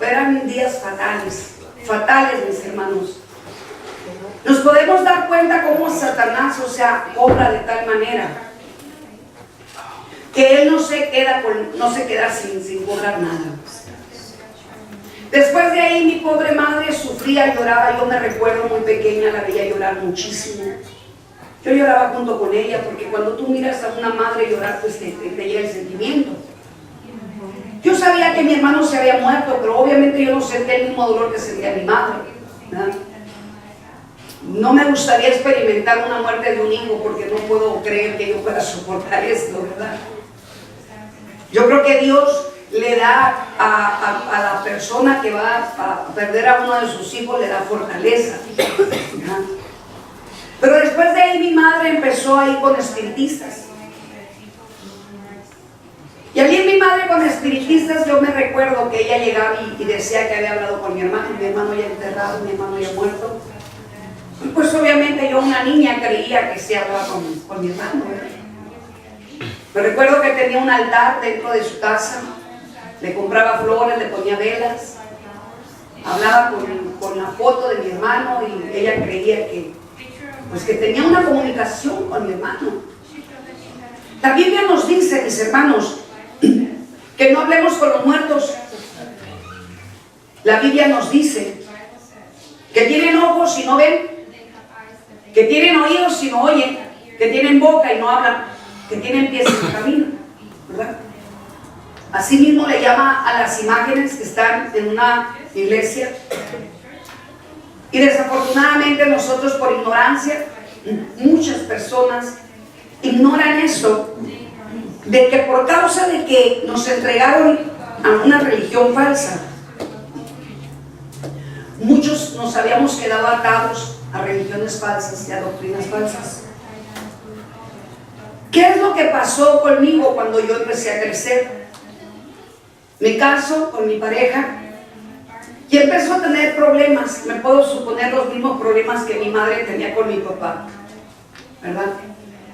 Speaker 1: Eran días fatales, mis hermanos. Nos podemos dar cuenta cómo Satanás, obra de tal manera. que él no se queda sin cobrar nada. Después de ahí mi pobre madre sufría, lloraba. Yo me recuerdo muy pequeña, la veía llorar muchísimo. Yo lloraba junto con ella, porque cuando tú miras a una madre llorar, pues te llega el sentimiento. Yo sabía que mi hermano se había muerto, pero obviamente yo no sentía el mismo dolor que sentía mi madre, ¿verdad? No me gustaría experimentar una muerte de un hijo, porque no puedo creer que yo pueda soportar esto, ¿verdad? Yo creo que Dios le da a la persona que va a perder a uno de sus hijos, le da fortaleza, ¿verdad? Pero después de ahí mi madre empezó a ir con espiritistas. Y allí mi madre con espiritistas, yo me recuerdo que ella llegaba y decía que había hablado con mi hermano ya enterrado, mi hermano ya muerto. Y pues obviamente yo, una niña, creía que se hablaba con mi hermano, ¿verdad? Me recuerdo que tenía un altar dentro de su casa, le compraba flores, le ponía velas, hablaba con la foto de mi hermano y ella creía que tenía una comunicación con mi hermano. La Biblia nos dice, mis hermanos, que no hablemos con los muertos. La Biblia nos dice que tienen ojos y no ven, que tienen oídos y no oyen, que tienen boca y no hablan, que tienen pies y no caminan, ¿verdad? Así mismo le llama a las imágenes que están en una iglesia. Y desafortunadamente nosotros, por ignorancia, muchas personas ignoran eso, de que por causa de que nos entregaron a una religión falsa, muchos nos habíamos quedado atados a religiones falsas y a doctrinas falsas. ¿Qué es lo que pasó conmigo cuando yo empecé a crecer? Me caso con mi pareja y empezó a tener problemas. Me puedo suponer los mismos problemas que mi madre tenía con mi papá, ¿verdad?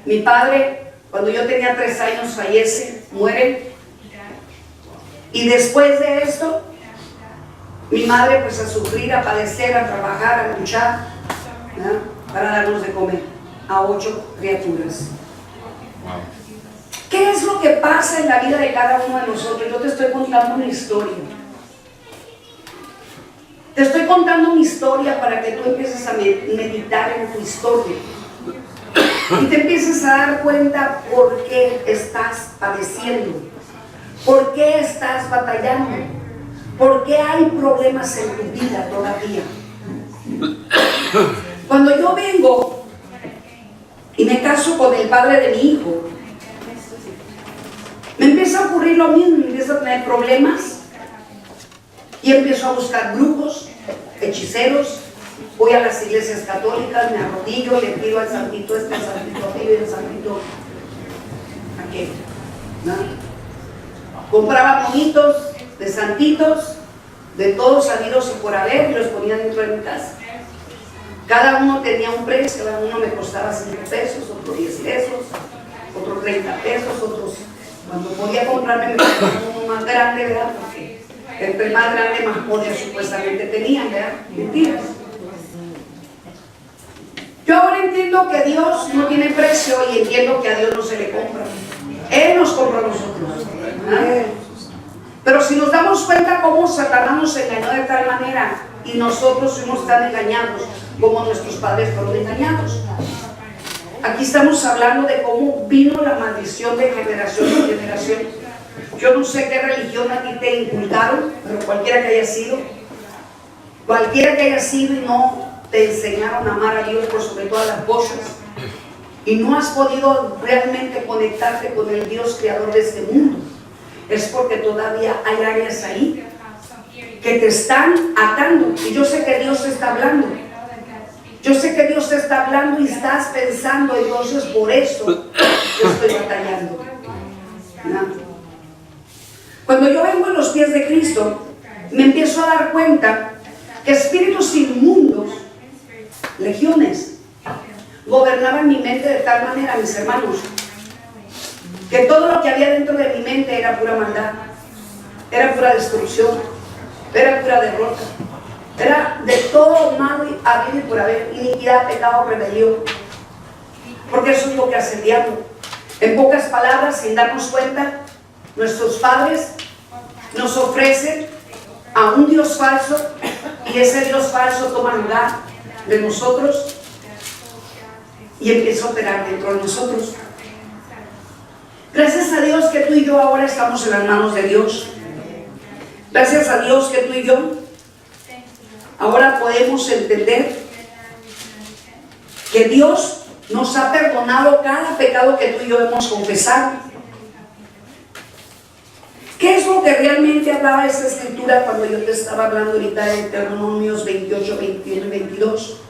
Speaker 1: Mi padre, cuando yo tenía 3 años, fallece, muere. Y después de esto, mi madre pues a sufrir, a padecer, a trabajar, a luchar, ¿verdad? Para darnos de comer a 8 criaturas. ¿Qué es lo que pasa en la vida de cada uno de nosotros? Yo te estoy contando mi historia. Te estoy contando mi historia para que tú empieces a meditar en tu historia y te empieces a dar cuenta por qué estás padeciendo, por qué estás batallando, por qué hay problemas en tu vida todavía. Cuando yo vengo y me caso con el padre de mi hijo, me empieza a ocurrir lo mismo, me empiezo a tener problemas y empiezo a buscar brujos, hechiceros. Voy a las iglesias católicas, me arrodillo, le pido al santito este, al santito aquello y al santito aquello, ¿no? Compraba monitos de santitos, de todos sabidos y por haber, y los ponía dentro de mi casa. Cada uno tenía un precio, cada uno me costaba 5 pesos, otro 10 pesos, otro 30 pesos, otros, cuando podía comprarme me compraba uno más grande, ¿verdad? Porque entre más grande, más poder supuestamente tenían, ¿verdad? Mentiras. Yo ahora entiendo que Dios no tiene precio y entiendo que a Dios no se le compra. Él nos compró a nosotros, ¿verdad? Pero si nos damos cuenta cómo Satanás nos engañó de tal manera y nosotros fuimos tan engañados como nuestros padres fueron engañados. Aquí estamos hablando de cómo vino la maldición de generación en generación. Yo no sé qué religión a ti te inculcaron, pero cualquiera que haya sido y no te enseñaron a amar a Dios por sobre todas las cosas, y no has podido realmente conectarte con el Dios creador de este mundo, es porque todavía hay áreas ahí que te están atando. Y yo sé que Dios te está hablando. Yo sé que Dios te está hablando y estás pensando, entonces por eso yo estoy batallando, ¿no? Cuando yo vengo a los pies de Cristo, me empiezo a dar cuenta que espíritus inmundos, legiones, gobernaban mi mente de tal manera, mis hermanos, que todo lo que había dentro de mi mente era pura maldad, era pura destrucción, era pura derrota, era de todo malo y habido y por haber, iniquidad, pecado, rebelión, porque eso es lo que hace el diablo. En pocas palabras, sin darnos cuenta, nuestros padres nos ofrecen a un Dios falso y ese Dios falso toma lugar de nosotros y empieza a operar dentro de nosotros. Gracias a Dios que tú y yo ahora estamos en las manos de Dios. Gracias a Dios que tú y yo ahora podemos entender que Dios nos ha perdonado cada pecado que tú y yo hemos confesado. ¿Qué es lo que realmente hablaba esta escritura cuando yo te estaba hablando ahorita de Deuteronomios 28, 21 y 22?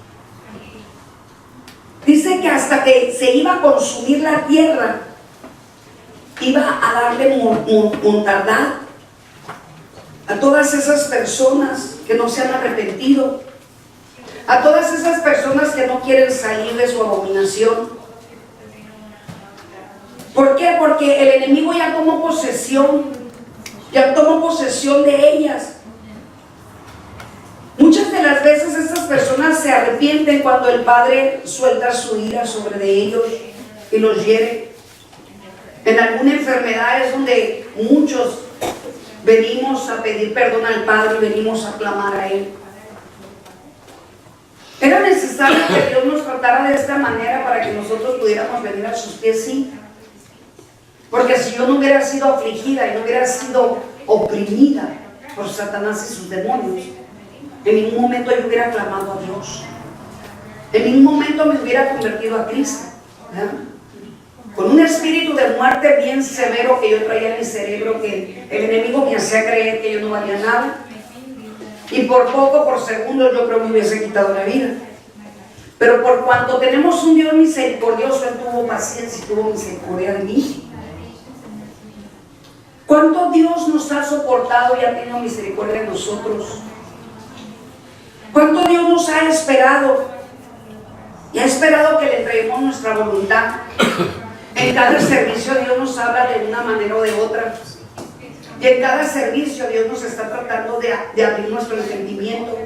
Speaker 1: Dice que hasta que se iba a consumir la tierra, iba a darle mortandad a todas esas personas que no se han arrepentido, a todas esas personas que no quieren salir de su abominación. ¿Por qué? Porque el enemigo ya tomó posesión de ellas. Muchas de las veces estas personas se arrepienten cuando el Padre suelta su ira sobre de ellos y los hiere. En alguna enfermedad es donde muchos venimos a pedir perdón al Padre y venimos a clamar a Él. ¿Era necesario que Dios nos tratara de esta manera para que nosotros pudiéramos venir a sus pies? Sí. Porque si yo no hubiera sido afligida y no hubiera sido oprimida por Satanás y sus demonios, en ningún momento yo hubiera clamado a Dios. En ningún momento me hubiera convertido a Cristo, ¿verdad? Con un espíritu de muerte bien severo que yo traía en mi cerebro, que el enemigo me hacía creer que yo no valía nada. Y por poco, por segundos, yo creo que me hubiese quitado la vida. Pero por cuanto tenemos un Dios misericordioso, Él tuvo paciencia y tuvo misericordia de mí. ¿Cuánto Dios nos ha soportado y ha tenido misericordia de nosotros? ¿Cuánto Dios nos ha esperado? Y ha esperado que le entreguemos nuestra voluntad. En cada servicio Dios nos habla de una manera o de otra. Y en cada servicio Dios nos está tratando de abrir nuestro entendimiento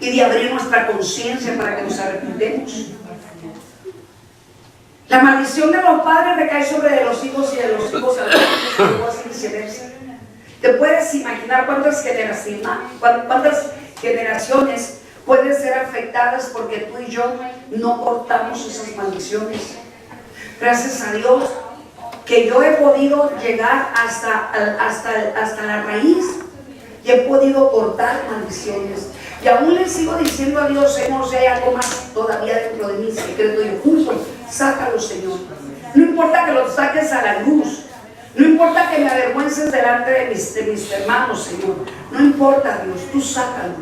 Speaker 1: y de abrir nuestra conciencia para que nos arrepentemos. La maldición de los padres recae sobre los hijos y de los hijos a los hijos y viceversa. ¿Te puedes imaginar cuántas generaciones pueden ser afectadas porque tú y yo no cortamos esas maldiciones? Gracias a Dios que yo he podido llegar hasta la raíz y he podido cortar maldiciones. Y aún le sigo diciendo a Dios, Señor, si hay algo más todavía dentro de mi secreto y oculto, sácalo, Señor. No importa que lo saques a la luz. No importa que me avergüences delante de mis hermanos, Señor. No importa, Dios, tú sácalo.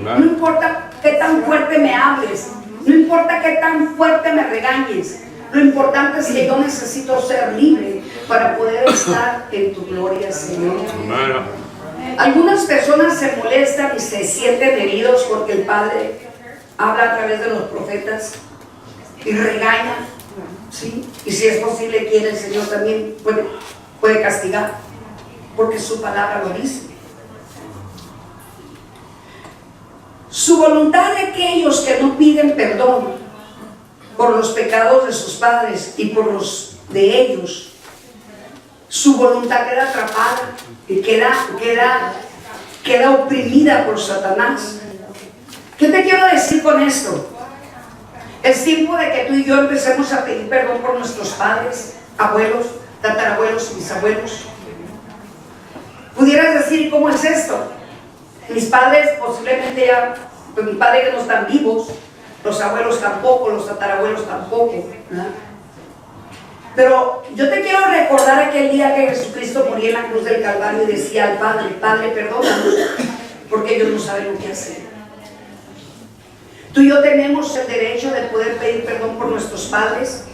Speaker 1: No importa qué tan fuerte me hables. No importa qué tan fuerte me regañes. Lo importante es que yo necesito ser libre para poder estar en tu gloria, Señor. Algunas personas se molestan y se sienten heridos porque el Padre habla a través de los profetas y regaña, ¿sí? Y si es posible, quiere el Señor también puede castigar, porque su palabra lo dice. Su voluntad de aquellos que no piden perdón por los pecados de sus padres y por los de ellos, su voluntad queda atrapada y queda oprimida por Satanás. ¿Qué te quiero decir con esto? Es tiempo de que tú y yo empecemos a pedir perdón por nuestros padres, abuelos, tatarabuelos y bisabuelos. Pudieras decir, ¿cómo es esto? Mis padres posiblemente ya, pues mi padre que no están vivos, los abuelos tampoco, los tatarabuelos tampoco, ¿verdad? Pero yo te quiero recordar aquel día que Jesucristo moría en la cruz del Calvario y decía al Padre, Padre, perdónanos, porque ellos no saben lo que hacer. Tú y yo tenemos el derecho de poder pedir perdón por nuestros padres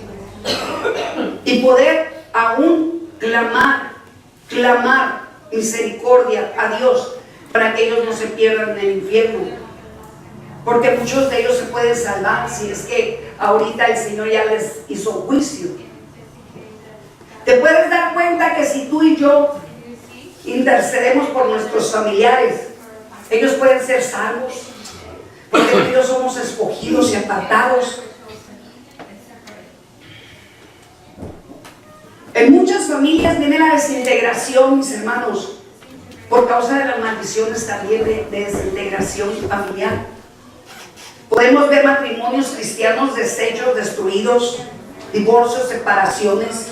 Speaker 1: y poder aún clamar misericordia a Dios para que ellos no se pierdan en el infierno. Porque muchos de ellos se pueden salvar si es que ahorita el Señor ya les hizo juicio. Te puedes dar cuenta que si tú y yo intercedemos por nuestros familiares, ellos pueden ser salvos, porque tú y yo somos escogidos y apartados. En muchas familias viene la desintegración, mis hermanos, por causa de las maldiciones también de desintegración familiar. Podemos ver matrimonios cristianos deshechos, destruidos, divorcios, separaciones.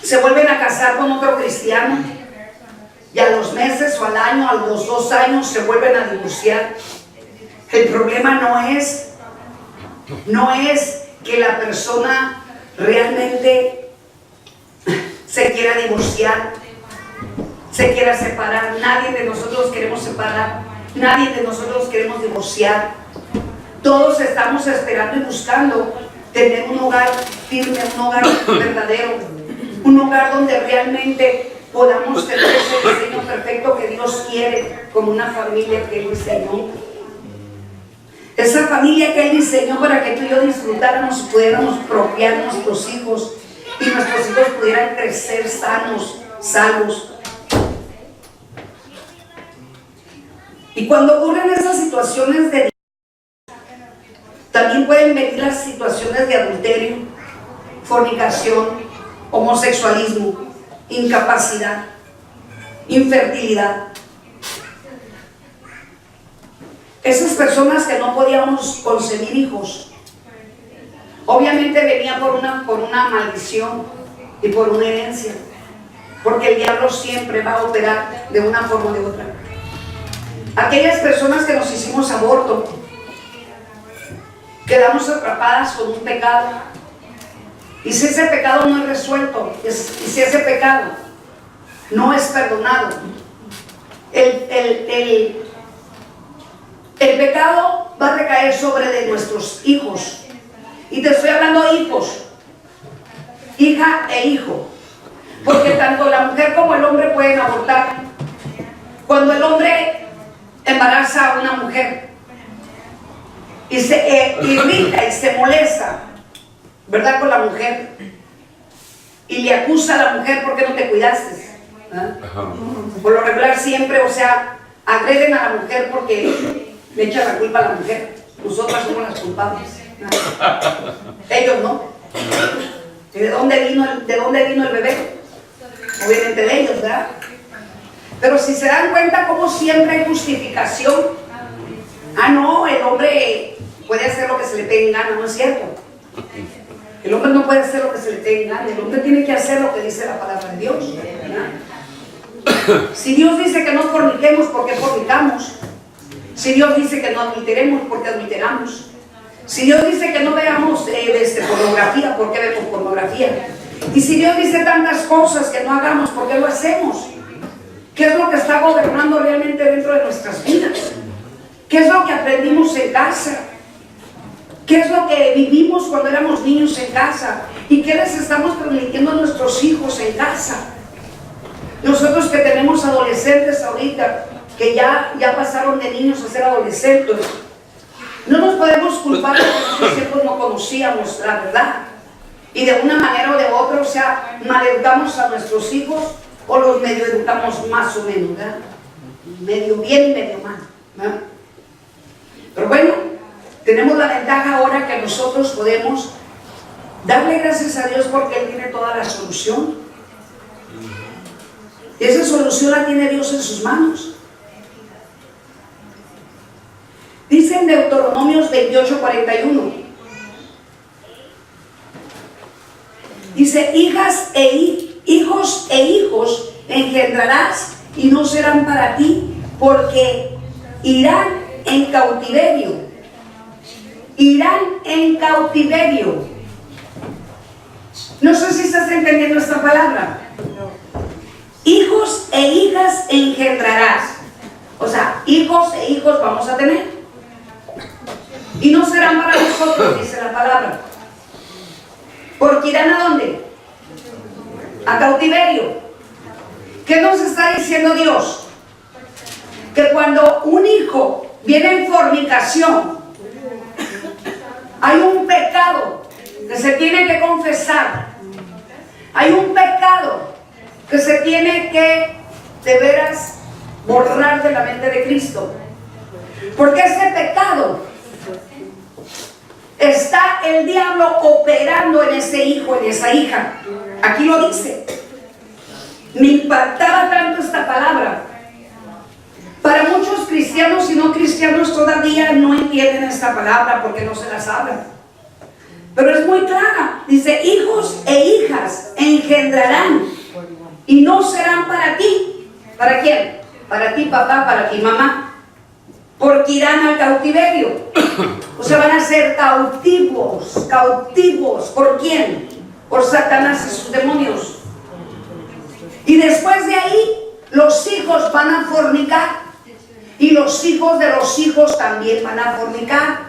Speaker 1: Se vuelven a casar con otro cristiano y a los meses o al año, a los 2 años, se vuelven a divorciar. El problema no es que la persona realmente se quiera divorciar, se quiera separar. Nadie de nosotros queremos separar, nadie de nosotros queremos divorciar. Todos estamos esperando y buscando tener un hogar firme, un hogar verdadero, un hogar donde realmente podamos tener ese diseño perfecto que Dios quiere, como una familia que Él diseñó. Esa familia que Él diseñó para que tú y yo disfrutáramos y pudiéramos procrear nuestros hijos y nuestros hijos pudieran crecer sanos, salvos. Y cuando ocurren esas situaciones de también pueden venir las situaciones de adulterio, fornicación, homosexualismo, incapacidad, infertilidad. Esas personas que no podíamos concebir hijos, obviamente venía por una maldición y por una herencia, porque el diablo siempre va a operar de una forma o de otra. Aquellas personas que nos hicimos aborto, quedamos atrapadas con un pecado, y si ese pecado no es resuelto, y si ese pecado no es perdonado, el pecado va a recaer sobre de nuestros hijos. Y te estoy hablando de hijos, hija e hijo, porque tanto la mujer como el hombre pueden abortar. Cuando el hombre embaraza a una mujer y se irrita y se molesta, ¿verdad?, con la mujer, y le acusa a la mujer: ¿por qué no te cuidaste? Por lo regular siempre, agreden a la mujer porque le echan la culpa a la mujer. Nosotras somos las culpables, ellos no. ¿Y de dónde vino el bebé? Obviamente de ellos, ¿verdad? Pero si se dan cuenta cómo siempre hay justificación. No, el hombre puede hacer lo que se le pegue en gana. No es cierto. El hombre no puede hacer lo que se le pegue en gana. El hombre tiene que hacer lo que dice la palabra de Dios, ¿verdad? Si Dios dice que no forniquemos, ¿por qué fornicamos? Si Dios dice que no adulteremos, ¿por qué adulteramos? Si Dios dice que no veamos pornografía, ¿por qué vemos pornografía? Y si Dios dice tantas cosas que no hagamos, ¿por qué lo hacemos? ¿Qué es lo que está gobernando realmente dentro de nuestras vidas? ¿Qué es lo que aprendimos en casa? ¿Qué es lo que vivimos cuando éramos niños en casa? ¿Y qué les estamos transmitiendo a nuestros hijos en casa? Nosotros que tenemos adolescentes ahorita, que ya pasaron de niños a ser adolescentes, no nos podemos culpar porque en esos tiempos no conocíamos la verdad. Y de una manera o de otra, maleducamos a nuestros hijos o los medio educamos más o menos, ¿verdad? Medio bien y medio mal, ¿verdad? Pero bueno, tenemos la ventaja ahora que nosotros podemos darle gracias a Dios porque Él tiene toda la solución. Y esa solución la tiene Dios en sus manos. Dice en Deuteronomios 28:41. Dice: hijos e hijos engendrarás y no serán para ti, porque irán en cautiverio. Irán en cautiverio. No sé si estás entendiendo esta palabra. Hijos e hijas engendrarás. Hijos e hijos vamos a tener. Y no serán para nosotros, dice la palabra. Porque irán ¿a dónde? A cautiverio. ¿Qué nos está diciendo Dios? Que cuando un hijo viene en fornicación, hay un pecado que se tiene que confesar. Hay un pecado que se tiene que, de veras, borrar de la mente de Cristo. Porque ese pecado está el diablo operando en ese hijo, en esa hija. Aquí lo dice. Me impactaba tanto esta palabra. Para muchos cristianos y no cristianos todavía no entienden esta palabra porque no se las hablan. Pero es muy clara. Dice, hijos e hijas engendrarán y no serán para ti. ¿Para quién? Para ti, papá, para ti, mamá. Porque irán al cautiverio. O sea, van a ser cautivos. Cautivos. ¿Por quién? Por Satanás y sus demonios. Y después de ahí, los hijos van a fornicar. Y los hijos de los hijos también van a fornicar.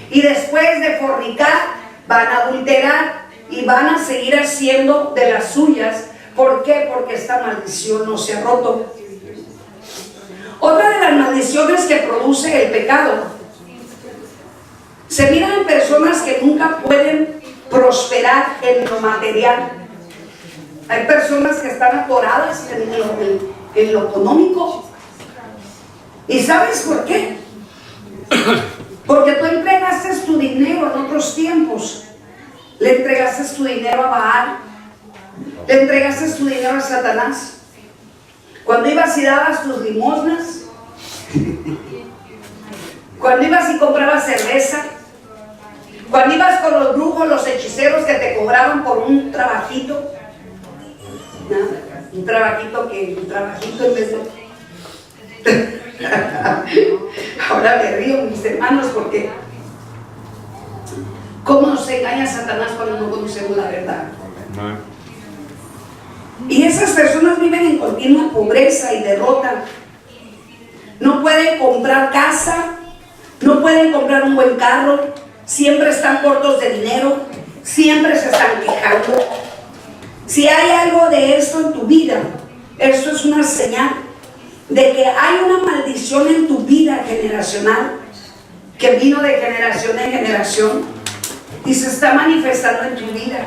Speaker 1: Y después de fornicar, van a adulterar. Y van a seguir haciendo de las suyas. ¿Por qué? Porque esta maldición no se ha roto. Otra de las maldiciones que produce el pecado, se miran en personas que nunca pueden prosperar en lo material. Hay personas que están atoradas en lo económico. ¿Y sabes por qué? Porque tú entregaste tu dinero en otros tiempos. Le entregaste tu dinero a Baal. Le entregaste tu dinero a Satanás. Cuando ibas y dabas tus limosnas, cuando ibas y comprabas cerveza, cuando ibas con los brujos, los hechiceros que te cobraban por un trabajito, un trabajito en vez de... Ahora me río, mis hermanos, porque ¿cómo nos engaña Satanás cuando no conocemos la verdad? Y esas personas viven en continua pobreza y derrota. No pueden comprar casa, no pueden comprar un buen carro, siempre están cortos de dinero, siempre se están quejando. Si hay algo de esto en tu vida, esto es una señal de que hay una maldición en tu vida generacional, que vino de generación en generación y se está manifestando en tu vida.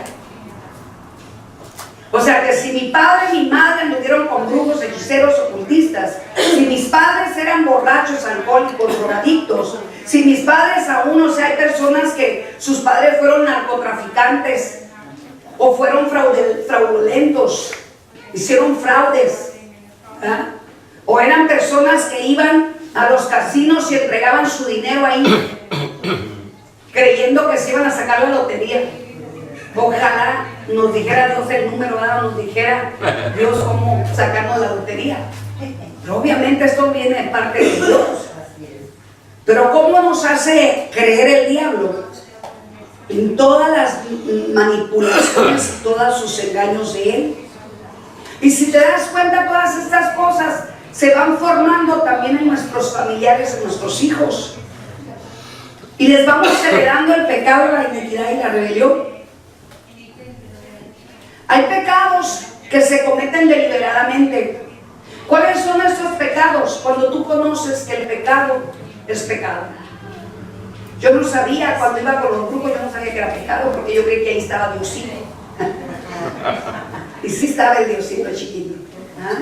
Speaker 1: O sea que si mi padre y mi madre anduvieron con brujos, hechiceros, ocultistas, si mis padres eran borrachos, alcohólicos, drogadictos, si mis padres aún, o sea, hay personas que sus padres fueron narcotraficantes o fueron fraudulentos, hicieron fraudes, ¿verdad? O eran personas que iban a los casinos y entregaban su dinero ahí, creyendo que se iban a sacar la lotería. Ojalá nos dijera Dios el número, nos dijera Dios cómo sacarnos la lotería. Pero obviamente esto viene de parte de Dios. Pero ¿cómo nos hace creer el diablo? En todas las manipulaciones y todos sus engaños de él. Y si te das cuenta, todas estas cosas se van formando también en nuestros familiares, en nuestros hijos. Y les vamos heredando el pecado, la iniquidad y la rebelión. Hay pecados que se cometen deliberadamente. ¿Cuáles son estos pecados? Cuando tú conoces que el pecado es pecado. Yo no sabía, cuando iba con los brujos, yo no sabía que era pecado, porque yo creí que ahí estaba Diosito. Y sí estaba el Diosito chiquito. ¿Ah?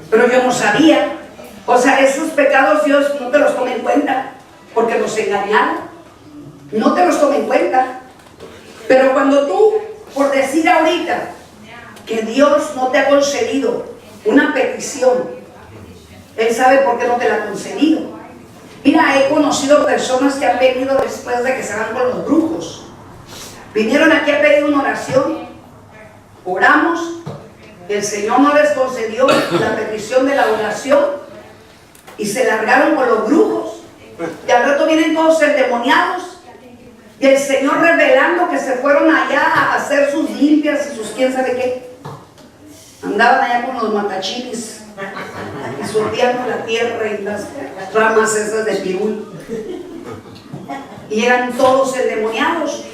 Speaker 1: Pero yo no sabía. O sea, esos pecados Dios no te los toma en cuenta, porque nos engañaron. No te los toma en cuenta. Pero cuando tú, por decir ahorita que Dios no te ha concedido una petición, Él sabe por qué no te la ha concedido. Mira, he conocido personas que han venido después de que se van con los brujos. Vinieron aquí a pedir una oración, oramos, el Señor no les concedió la petición de la oración y se largaron con los brujos. Y al rato vienen todos endemoniados. Y el Señor revelando que se fueron allá a hacer sus limpias y sus quién sabe qué. Andaban allá con los matachinis y surtiendo la tierra y las ramas esas de pirul. Y eran todos endemoniados.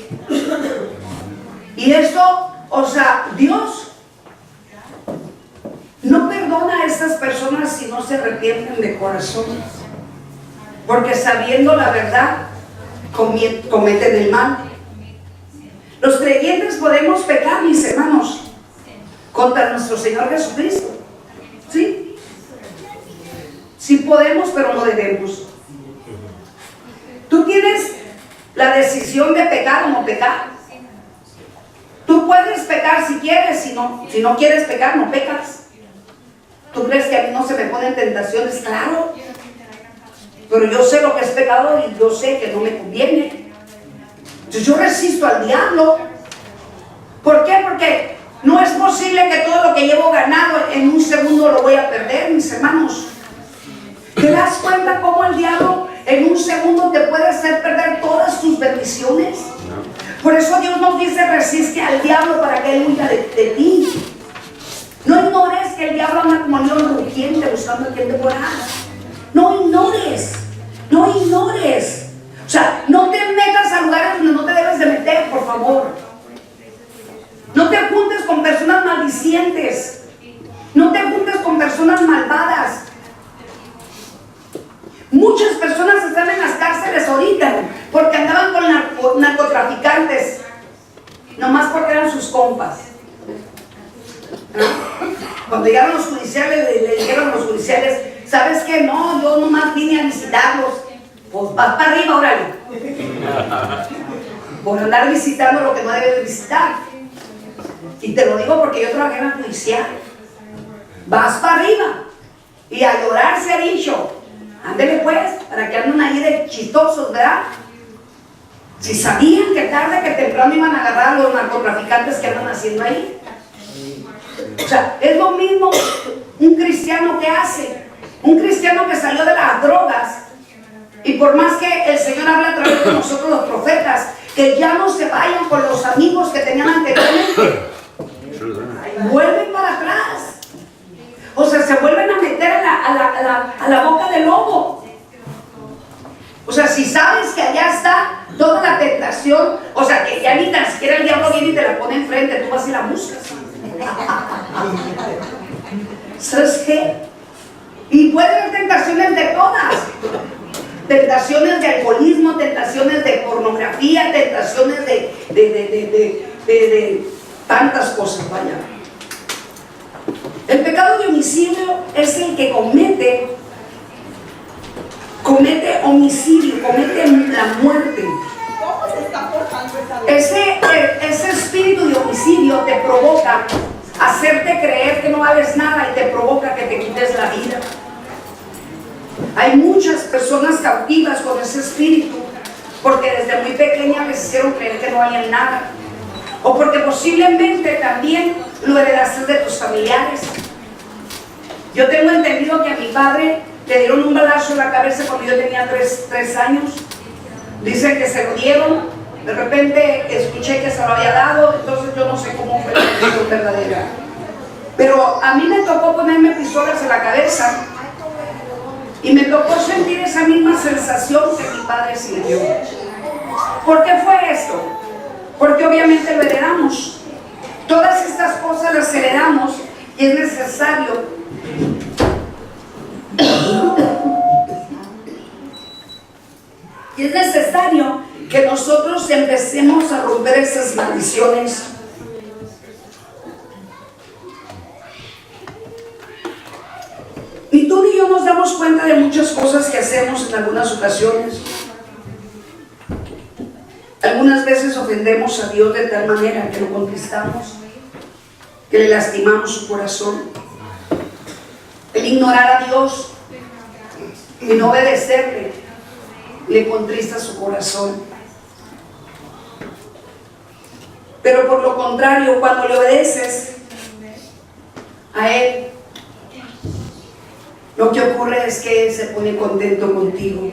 Speaker 1: Y esto, o sea, Dios no perdona a estas personas si no se arrepienten de corazón. Porque sabiendo la verdad, cometen el mal. Los creyentes podemos pecar, mis hermanos, contra nuestro Señor Jesucristo. ¿Sí? Sí podemos, pero no debemos. Tú tienes la decisión de pecar o no pecar. Tú puedes pecar si quieres, si no quieres pecar, no pecas. ¿Tú crees que a mí no se me ponen tentaciones? Claro. Pero yo sé lo que es pecado y yo sé que no me conviene. Entonces yo resisto al diablo. ¿Por qué? Porque no es posible que todo lo que llevo ganado en un segundo lo voy a perder, mis hermanos. ¿Te das cuenta cómo el diablo en un segundo te puede hacer perder todas tus bendiciones? Por eso Dios nos dice: resiste al diablo para que él huya de ti. No ignores que el diablo anda como león rugiente buscando a quien devorar. No ignores. No ignores. O sea, no te metas a lugares donde no te debes de meter, por favor. No te juntes con personas maldicientes. No te juntes con personas malvadas. Muchas personas están en las cárceles ahorita porque andaban con narcotraficantes, nomás porque eran sus compas. Cuando llegaron los judiciales, le dijeron a los judiciales: ¿sabes qué? No, yo nomás vine a visitarlos. Pues vas para arriba, órale. Por andar visitando lo que no debes de visitar. Y te lo digo porque yo trabajé en la judicial. Vas para arriba. Y a llorar se ha dicho. Ándele pues, para que anden ahí de chistosos, ¿verdad? Si sabían que tarde que temprano iban a agarrar a los narcotraficantes que andan haciendo ahí. O sea, es lo mismo un cristiano que hace. Un cristiano que salió de las drogas. Y por más que el Señor habla a través de nosotros los profetas, que ya no se vayan con los amigos que tenían anteriormente. Vuelven para atrás. O sea, se vuelven a meter a la boca del lobo. O sea, si sabes que allá está toda la tentación, o sea, que ya ni tan siquiera el diablo viene y te la pone enfrente, tú vas y la buscas. ¿Sabes qué? Y puede haber tentaciones de todas. Tentaciones de alcoholismo, tentaciones de pornografía, tentaciones de tantas cosas, vaya. El pecado de homicidio es el que comete homicidio, comete la muerte.
Speaker 2: ¿Cómo se está portando esa vida?
Speaker 1: Ese espíritu de homicidio te provoca hacerte creer que no vales nada y te provoca que te quites la vida. Hay muchas personas cautivas con ese espíritu porque desde muy pequeñas les hicieron creer que no valían nada, o porque posiblemente también lo heredaste de tus familiares. Yo tengo entendido que a mi padre le dieron un balazo en la cabeza cuando yo tenía 3 años. Dicen que se lo dieron, de repente escuché que se lo había dado, entonces yo no sé cómo fue la versión verdadera. Pero a mí me tocó ponerme pistolas en la cabeza y me tocó sentir esa misma sensación que mi padre sintió. ¿Por qué fue esto? Porque obviamente lo heredamos. Todas estas cosas las heredamos y es necesario que nosotros empecemos a romper esas maldiciones. Ni tú ni yo nos damos cuenta de muchas cosas que hacemos en algunas ocasiones. Algunas veces ofendemos a Dios de tal manera que lo contristamos, que le lastimamos su corazón. El ignorar a Dios y no obedecerle le contrista su corazón. Pero por lo contrario, cuando le obedeces a Él, lo que ocurre es que Él se pone contento contigo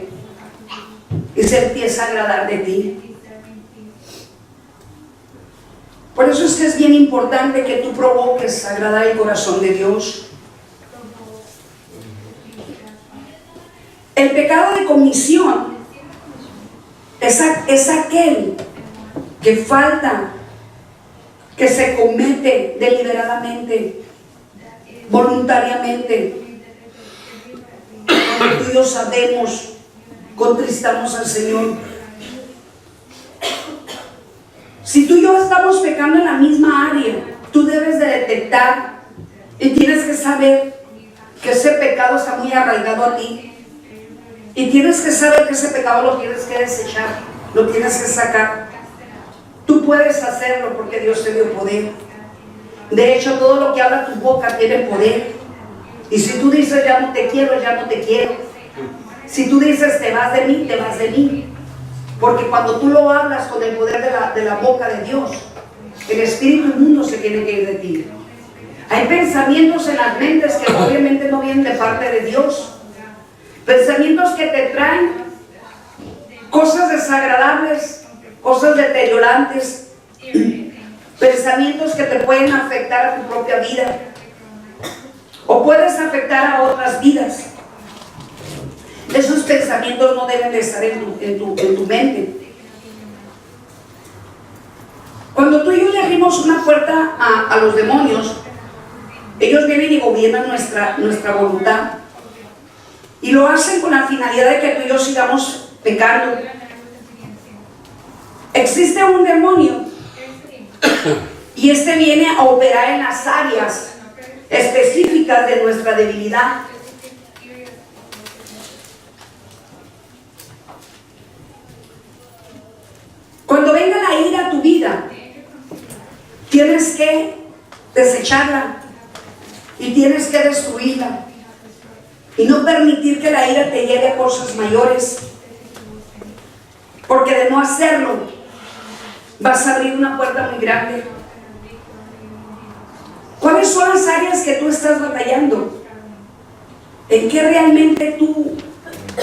Speaker 1: y se empieza a agradar de ti. Por eso es que es bien importante que tú provoques agradar el corazón de Dios. El pecado de comisión es aquel que falta, que se comete deliberadamente, voluntariamente. Cuando tú y yo sabemos, contristamos al Señor. Si tú y yo estamos pecando en la misma área, tú debes de detectar y tienes que saber que ese pecado está muy arraigado a ti. Y tienes que saber que ese pecado lo tienes que desechar, lo tienes que sacar. Tú puedes hacerlo porque Dios te dio poder. De hecho, todo lo que habla tu boca tiene poder. Y si tú dices ya no te quiero, ya no te quiero. Si tú dices te vas de mí, te vas de mí. Porque cuando tú lo hablas con el poder de la boca de Dios, el espíritu inmundo se tiene que ir de ti. Hay pensamientos en las mentes que obviamente no vienen de parte de Dios. Pensamientos que te traen cosas desagradables, cosas deteriorantes, pensamientos que te pueden afectar a tu propia vida o puedes afectar a otras vidas. Esos pensamientos no deben de estar en tu mente. Cuando tú y yo le abrimos una puerta a los demonios, ellos vienen y gobiernan nuestra voluntad y lo hacen con la finalidad de que tú y yo sigamos pecando. Existe un demonio y este viene a operar en las áreas específicas de nuestra debilidad. Cuando venga la ira a tu vida, tienes que desecharla y tienes que destruirla y no permitir que la ira te lleve a cosas mayores, porque de no hacerlo vas a abrir una puerta muy grande. ¿Cuáles son las áreas que tú estás batallando? ¿En qué realmente tú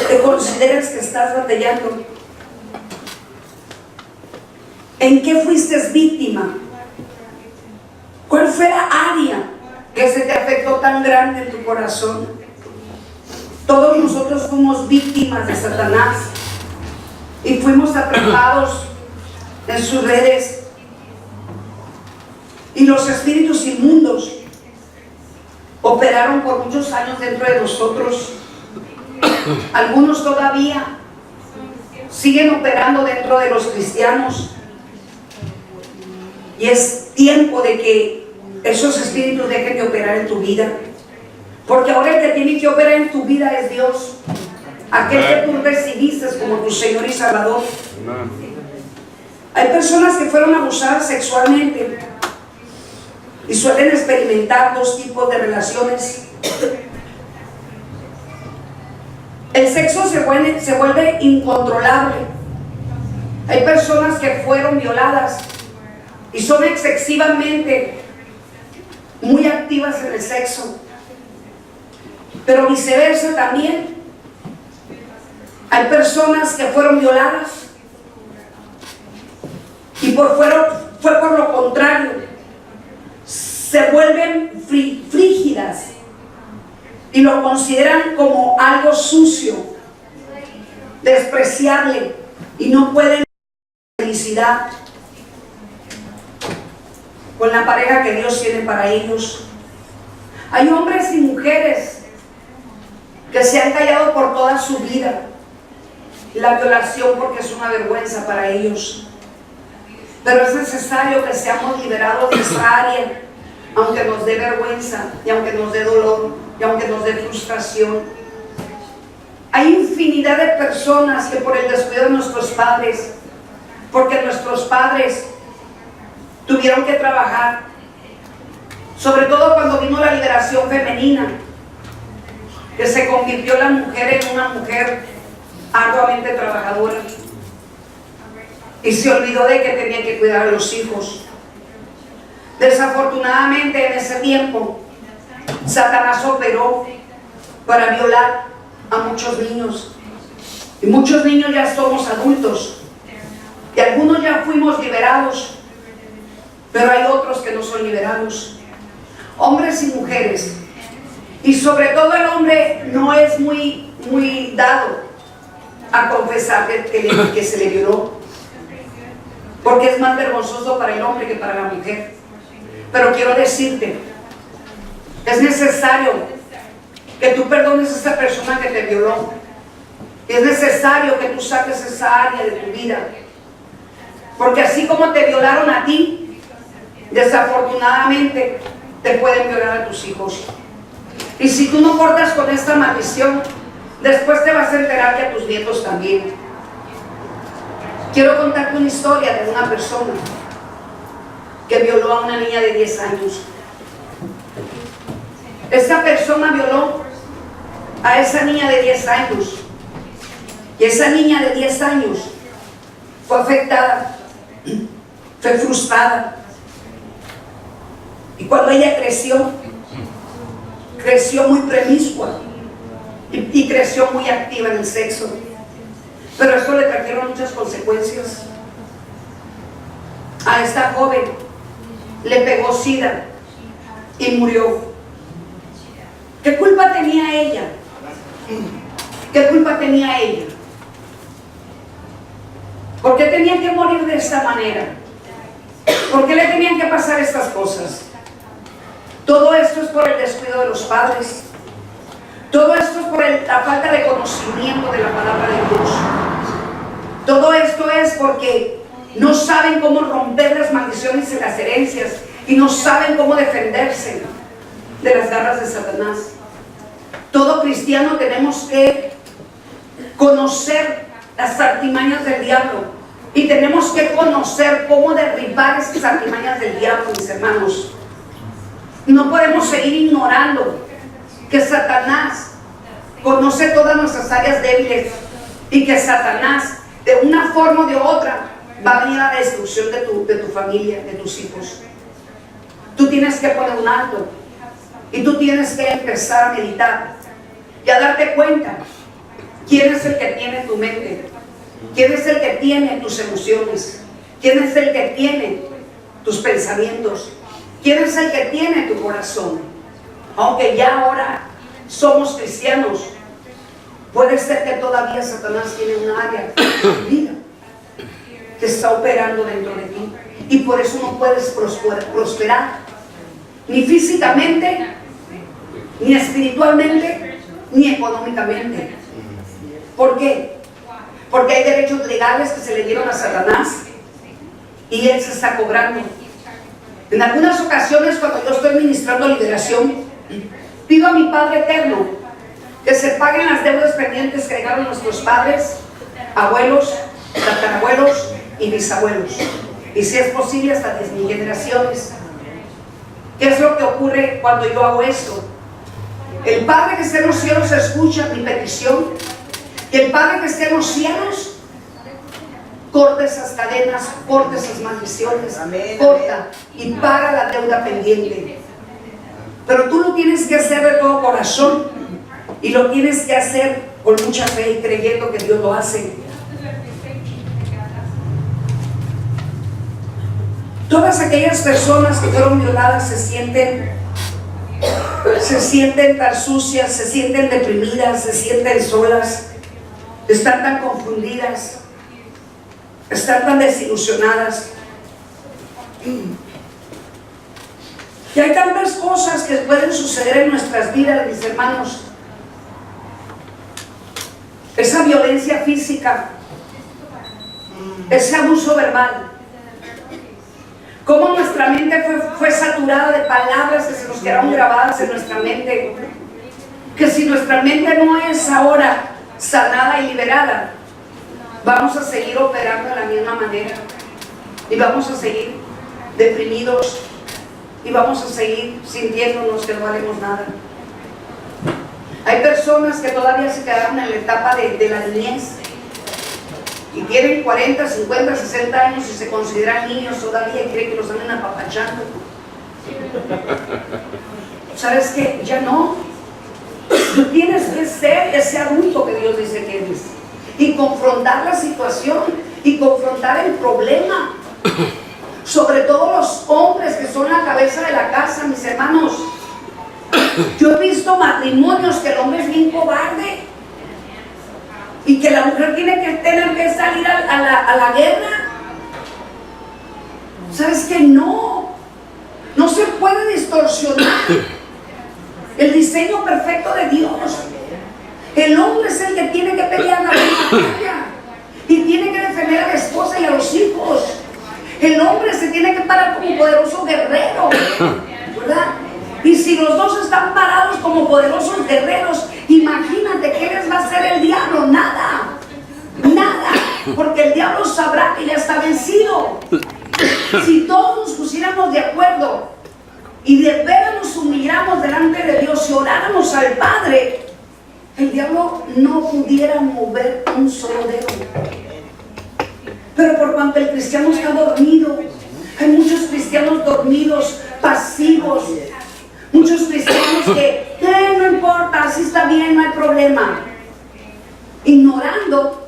Speaker 1: te consideras que estás batallando? ¿En qué fuiste víctima? ¿Cuál fue la área que se te afectó tan grande en tu corazón? Todos nosotros fuimos víctimas de Satanás y fuimos atrapados en sus redes. Y los espíritus inmundos operaron por muchos años dentro de nosotros. Algunos todavía siguen operando dentro de los cristianos. Y es tiempo de que esos espíritus dejen de operar en tu vida. Porque ahora el que tiene que operar en tu vida es Dios. Aquel que tú recibiste como tu Señor y Salvador. Hay personas que fueron abusadas sexualmente y suelen experimentar dos tipos de relaciones. El sexo se vuelve incontrolable. Hay personas que fueron violadas y son excesivamente muy activas en el sexo. Pero viceversa también. Hay personas que fueron violadas y fue por lo contrario. Se vuelven frígidas y lo consideran como algo sucio, despreciable, y no pueden felicidad con la pareja que Dios tiene para ellos. Hay hombres y mujeres que se han callado por toda su vida la violación porque es una vergüenza para ellos, pero es necesario que seamos liberados de esa área, aunque nos dé vergüenza y aunque nos dé dolor y aunque nos dé frustración. Hay infinidad de personas que por el descuido de nuestros padres, porque nuestros padres tuvieron que trabajar, sobre todo cuando vino la liberación femenina, que se convirtió la mujer en una mujer arduamente trabajadora y se olvidó de que tenía que cuidar a los hijos. Desafortunadamente en ese tiempo Satanás operó para violar a muchos niños, y muchos niños ya somos adultos y algunos ya fuimos liberados, pero hay otros que no son liberados, hombres y mujeres. Y sobre todo el hombre no es muy dado a confesar que se le violó, porque es más vergonzoso para el hombre que para la mujer. Pero quiero decirte, es necesario que tú perdones a esa persona que te violó. Es necesario que tú saques esa área de tu vida, porque así como te violaron a ti, desafortunadamente te pueden violar a tus hijos. Y si tú no cortas con esta maldición, después te vas a enterar que a tus nietos también. Quiero contarte una historia de una persona que violó a una niña de 10 años. Esta persona violó a esa niña de 10 años. Y esa niña de 10 años fue afectada, fue frustrada. Y cuando ella creció muy promiscua y creció muy activa en el sexo. Pero esto le trajeron muchas consecuencias. A esta joven le pegó SIDA y murió. ¿Qué culpa tenía ella? ¿Qué culpa tenía ella? ¿Por qué tenía que morir de esta manera? ¿Por qué le tenían que pasar estas cosas? Todo esto es por el descuido de los padres. Todo esto es por la falta de conocimiento de la palabra de Dios. Todo esto es porque no saben cómo romper las maldiciones y las herencias y no saben cómo defenderse de las garras de Satanás. Todo cristiano tenemos que conocer las artimañas del diablo y tenemos que conocer cómo derribar esas artimañas del diablo, mis hermanos. No podemos seguir ignorando que Satanás conoce todas nuestras áreas débiles y que Satanás, de una forma o de otra, va a venir a la destrucción de tu familia, de tus hijos. Tú tienes que poner un alto y tú tienes que empezar a meditar y a darte cuenta quién es el que tiene tu mente, quién es el que tiene tus emociones, quién es el que tiene tus pensamientos, quién es el que tiene tu corazón. Aunque ya ahora somos cristianos, puede ser que todavía Satanás tiene un área de vida que está operando dentro de ti y por eso no puedes prosperar ni físicamente, ni espiritualmente, ni económicamente. ¿Por qué? Porque hay derechos legales que se le dieron a Satanás y él se está cobrando. En algunas ocasiones, cuando yo estoy ministrando liberación, pido a mi Padre Eterno que se paguen las deudas pendientes que dejaron nuestros padres, abuelos, tatarabuelos y bisabuelos, y si es posible hasta 10,000 generaciones. ¿Qué es lo que ocurre cuando yo hago esto? El Padre que está en los cielos escucha mi petición y el Padre que está en los cielos corta esas cadenas, corta esas maldiciones, corta y paga la deuda pendiente. Pero tú lo tienes que hacer de todo corazón y lo tienes que hacer con mucha fe y creyendo que Dios lo hace. Todas aquellas personas que fueron violadas se sienten tan sucias, se sienten deprimidas, se sienten solas, están tan confundidas, están tan desilusionadas. Y hay tantas cosas que pueden suceder en nuestras vidas, mis hermanos. Esa violencia física, ese abuso verbal, cómo nuestra mente fue saturada de palabras que se nos quedaron grabadas en nuestra mente, que si nuestra mente no es ahora sanada y liberada, vamos a seguir operando de la misma manera y vamos a seguir deprimidos y vamos a seguir sintiéndonos que no valemos nada. Hay personas que todavía se quedaron en la etapa de la niñez y tienen 40, 50, 60 años y se consideran niños todavía y creen que los andan apapachando. ¿Sabes qué? Ya no. Tú tienes que ser ese adulto que Dios dice que eres y confrontar la situación y confrontar el problema. Sobre todo los hombres que son la cabeza de la casa, mis hermanos. Yo he visto matrimonios que el hombre es bien cobarde y que la mujer tiene que tener que salir a la guerra. ¿Sabes qué? No se puede distorsionar el diseño perfecto de Dios. El hombre es el que tiene que pelear la batalla y tiene que defender a la esposa y a los hijos. El hombre se tiene que parar como poderoso guerrero, ¿verdad? Y si los dos están parados como poderosos guerreros, imagínate qué les va a hacer el diablo. Nada, porque el diablo sabrá que ya está vencido. Si todos nos pusiéramos de acuerdo y de veras nos humilláramos delante de Dios y oráramos al Padre, el diablo no pudiera mover un solo dedo. Pero por cuanto el cristiano está dormido, hay muchos cristianos dormidos, pasivos, muchos cristianos que no importa, así está bien, no hay problema, ignorando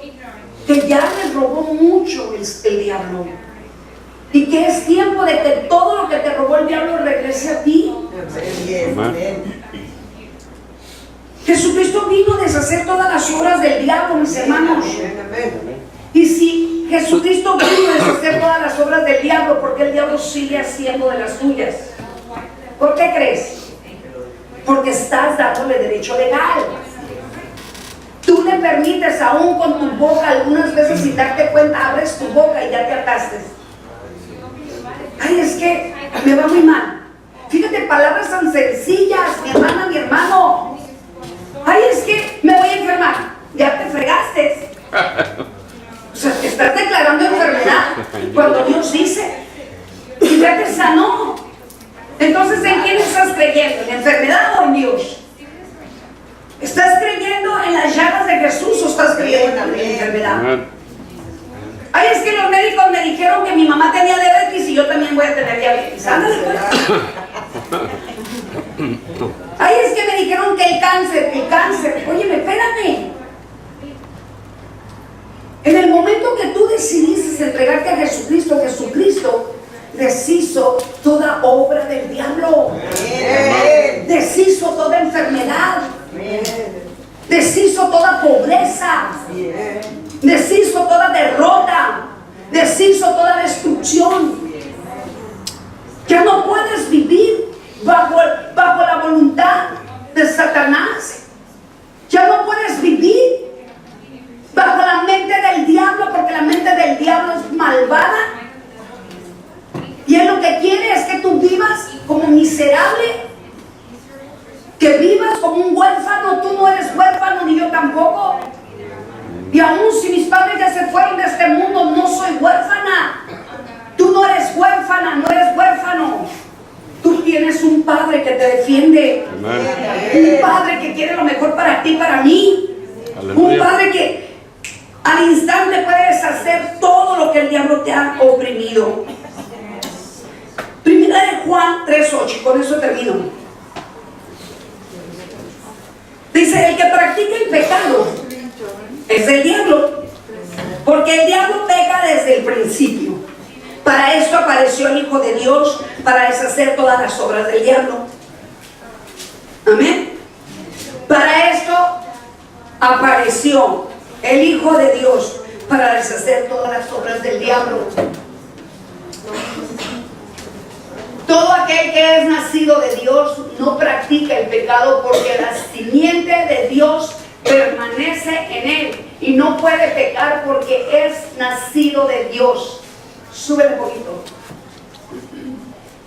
Speaker 1: que ya les robó mucho el diablo y que es tiempo de que todo lo que te robó el diablo regrese a ti. Jesucristo vino a deshacer todas las obras del diablo, mis hermanos. Y si Jesucristo vino a deshacer todas las obras del diablo, ¿por qué el diablo sigue haciendo de las suyas? ¿Por qué crees? Porque estás dándole derecho legal. Tú le permites aún con tu boca, algunas veces sin darte cuenta, abres tu boca y ya te ataste. Ay, es que me va muy mal. Fíjate, palabras tan sencillas, mi hermana, mi hermano. Ay, es que me voy a enfermar. Ya te fregaste. O sea, te estás declarando enfermedad cuando Dios dice y ya te sanó. Entonces, ¿en quién estás creyendo? ¿En la enfermedad o en Dios? ¿Estás creyendo en las llagas de Jesús o estás creyendo en la enfermedad? Ay, es que los médicos me dijeron que mi mamá tenía diabetes y yo también voy a tener diabetes. Ándale, pues. Ay, es que me dijeron que el cáncer. Óyeme, espérame. En el momento que tú decidiste entregarte a Jesucristo, Jesucristo deshizo toda obra del diablo. Deshizo toda enfermedad. Deshizo toda pobreza. Deshizo toda derrota. Deshizo toda destrucción. Ya no puedes vivir bajo la voluntad de Satanás. Ya no puedes vivir bajo la mente del diablo, porque la mente del diablo es malvada. Y él lo que quiere es que tú vivas como miserable, que vivas como un huérfano. Tú no eres huérfano, ni yo tampoco. Y aún si mis padres ya se fueron de este mundo, no soy huérfana. Tú no eres huérfana, no eres huérfano. Tú tienes un padre que te defiende. Un padre que quiere lo mejor para ti, para mí. Un padre que al instante puede deshacer todo lo que el diablo te ha oprimido. Primera de Juan 3:8, con eso termino. Dice: el que practica el pecado es del diablo, porque el diablo peca desde el principio. Para esto apareció el Hijo de Dios, para deshacer todas las obras del diablo. Amén. Para esto apareció el Hijo de Dios, para deshacer todas las obras del diablo. Todo aquel que es nacido de Dios no practica el pecado, porque la simiente de Dios permanece en él y no puede pecar porque es nacido de Dios. Súbele un poquito.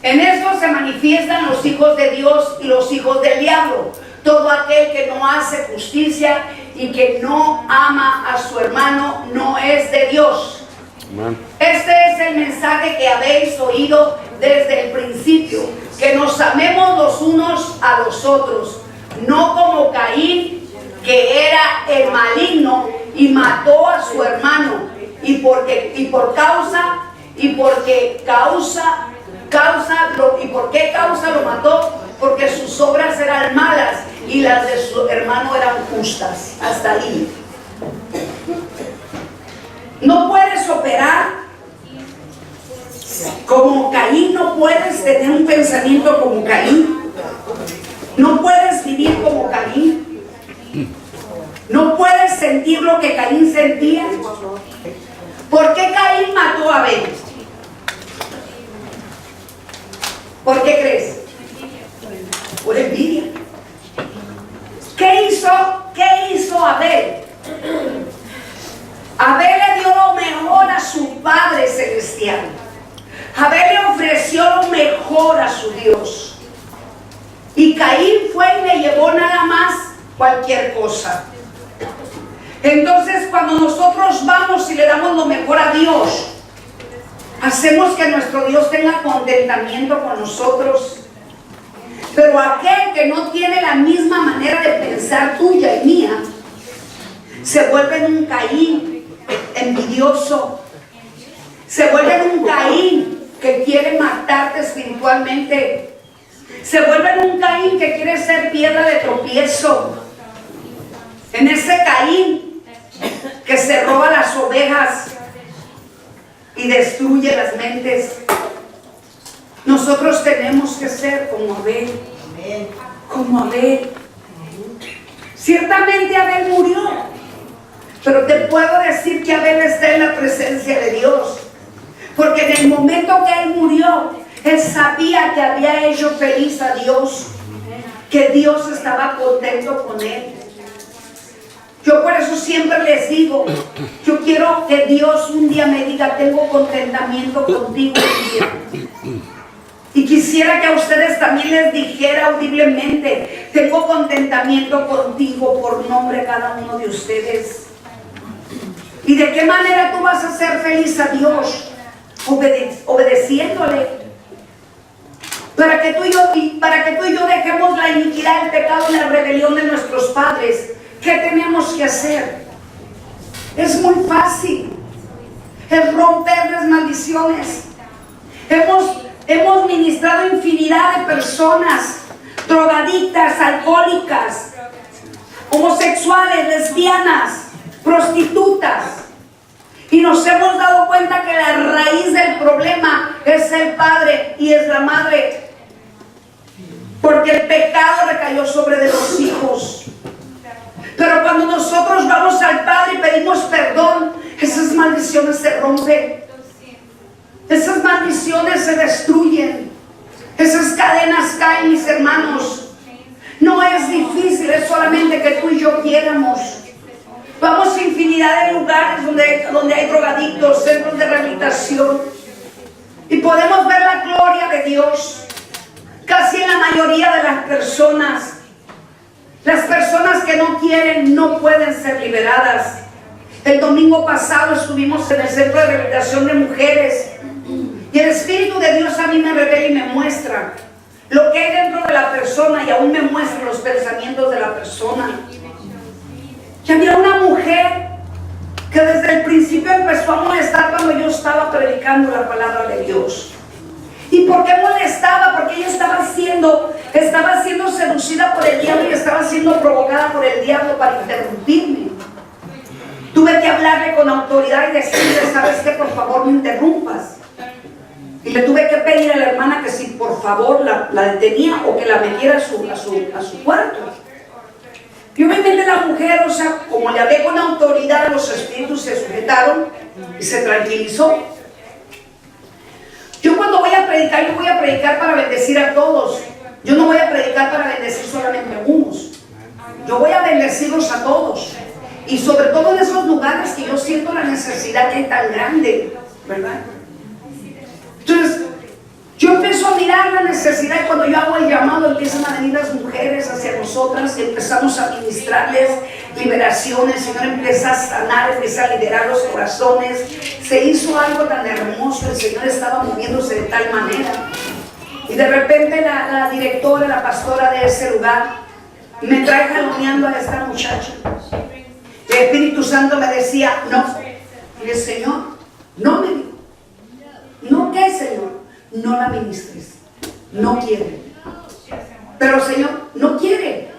Speaker 1: En esto se manifiestan los hijos de Dios y los hijos del diablo. Todo aquel que no hace justicia y que no ama a su hermano no es de Dios. Este es el mensaje que habéis oído desde el principio, que nos amemos los unos a los otros, no como Caín, que era el maligno y mató a su hermano. ¿Y por qué causa lo mató? Porque sus obras eran malas y las de su hermano eran justas. Hasta ahí. No puedes operar como Caín, no puedes tener un pensamiento como Caín, no puedes vivir como Caín, no puedes sentir lo que Caín sentía. ¿Por qué Caín mató a Abel? ¿Por qué crees? Por envidia. ¿Qué hizo Abel? Abel le dio lo mejor a su Padre Celestial. Abel le ofreció lo mejor a su Dios. Y Caín fue y le llevó nada más cualquier cosa. Entonces, cuando nosotros vamos y le damos lo mejor a Dios, hacemos que nuestro Dios tenga contentamiento con nosotros. Pero aquel que no tiene la misma manera de pensar tuya y mía, se vuelve en un Caín envidioso, se vuelve en un Caín que quiere matarte espiritualmente, se vuelve en un Caín que quiere ser piedra de tropiezo, en ese Caín que se roba las ovejas y destruye las mentes. Nosotros tenemos que ser como Abel, como Abel. Ciertamente Abel murió, pero te puedo decir que Abel está en la presencia de Dios, porque en el momento que él murió, él sabía que había hecho feliz a Dios, que Dios estaba contento con él. Yo por eso siempre les digo, yo quiero que Dios un día me diga, tengo contentamiento contigo un día. Y quisiera que a ustedes también les dijera audiblemente, tengo contentamiento contigo por nombre cada uno de ustedes. ¿Y de qué manera tú vas a ser feliz a Dios? Obedeciéndole. Para que tú y yo dejemos la iniquidad, el pecado y la rebelión de nuestros padres. ¿Qué tenemos que hacer? Es muy fácil. Es romper las maldiciones. Hemos ministrado infinidad de personas, drogadictas, alcohólicas, homosexuales, lesbianas, prostitutas. Y nos hemos dado cuenta que la raíz del problema es el padre y es la madre. Porque el pecado recayó sobre de los hijos. Pero cuando nosotros vamos al Padre y pedimos perdón, esas maldiciones se rompen. Esas maldiciones se destruyen. Esas cadenas caen, mis hermanos. No es difícil, es solamente que tú y yo quiéramos. Vamos a infinidad de lugares donde hay drogadictos, centros de rehabilitación. Y podemos ver la gloria de Dios. Casi en la mayoría de las personas. Las personas que no quieren no pueden ser liberadas. El domingo pasado estuvimos en el centro de rehabilitación de mujeres y el Espíritu de Dios a mí me revela y me muestra lo que hay dentro de la persona y aún me muestra los pensamientos de la persona. Y había una mujer que desde el principio empezó a molestar cuando yo estaba predicando la palabra de Dios. ¿Y por qué molestaba? Porque ella estaba siendo seducida por el diablo y estaba siendo provocada por el diablo para interrumpirme. Tuve que hablarle con autoridad y decirle, ¿sabes qué? Por favor, no interrumpas. Y le tuve que pedir a la hermana que si por favor la detenía o que la metiera a su cuarto. Y obviamente la mujer, o sea, como le hablé con autoridad, los espíritus se sujetaron y se tranquilizó. Yo cuando voy a predicar, yo voy a predicar para bendecir a todos. Yo no voy a predicar para bendecir solamente a unos. Yo voy a bendecirlos a todos. Y sobre todo en esos lugares que yo siento la necesidad que hay tan grande, ¿verdad? Entonces, yo empiezo a mirar la necesidad y cuando yo hago el llamado empiezan a venir las mujeres hacia nosotras y empezamos a ministrarles liberaciones. El Señor empieza a sanar, empieza a liberar los corazones. Se hizo algo tan hermoso, el Señor estaba moviéndose de tal manera. Y de repente la directora, la pastora de ese lugar me trae jaloneando a esta muchacha. El Espíritu Santo me decía, no. Y el Señor, no me dijo. ¿No qué, Señor? No la ministres. No quiere. Pero Señor, no quiere.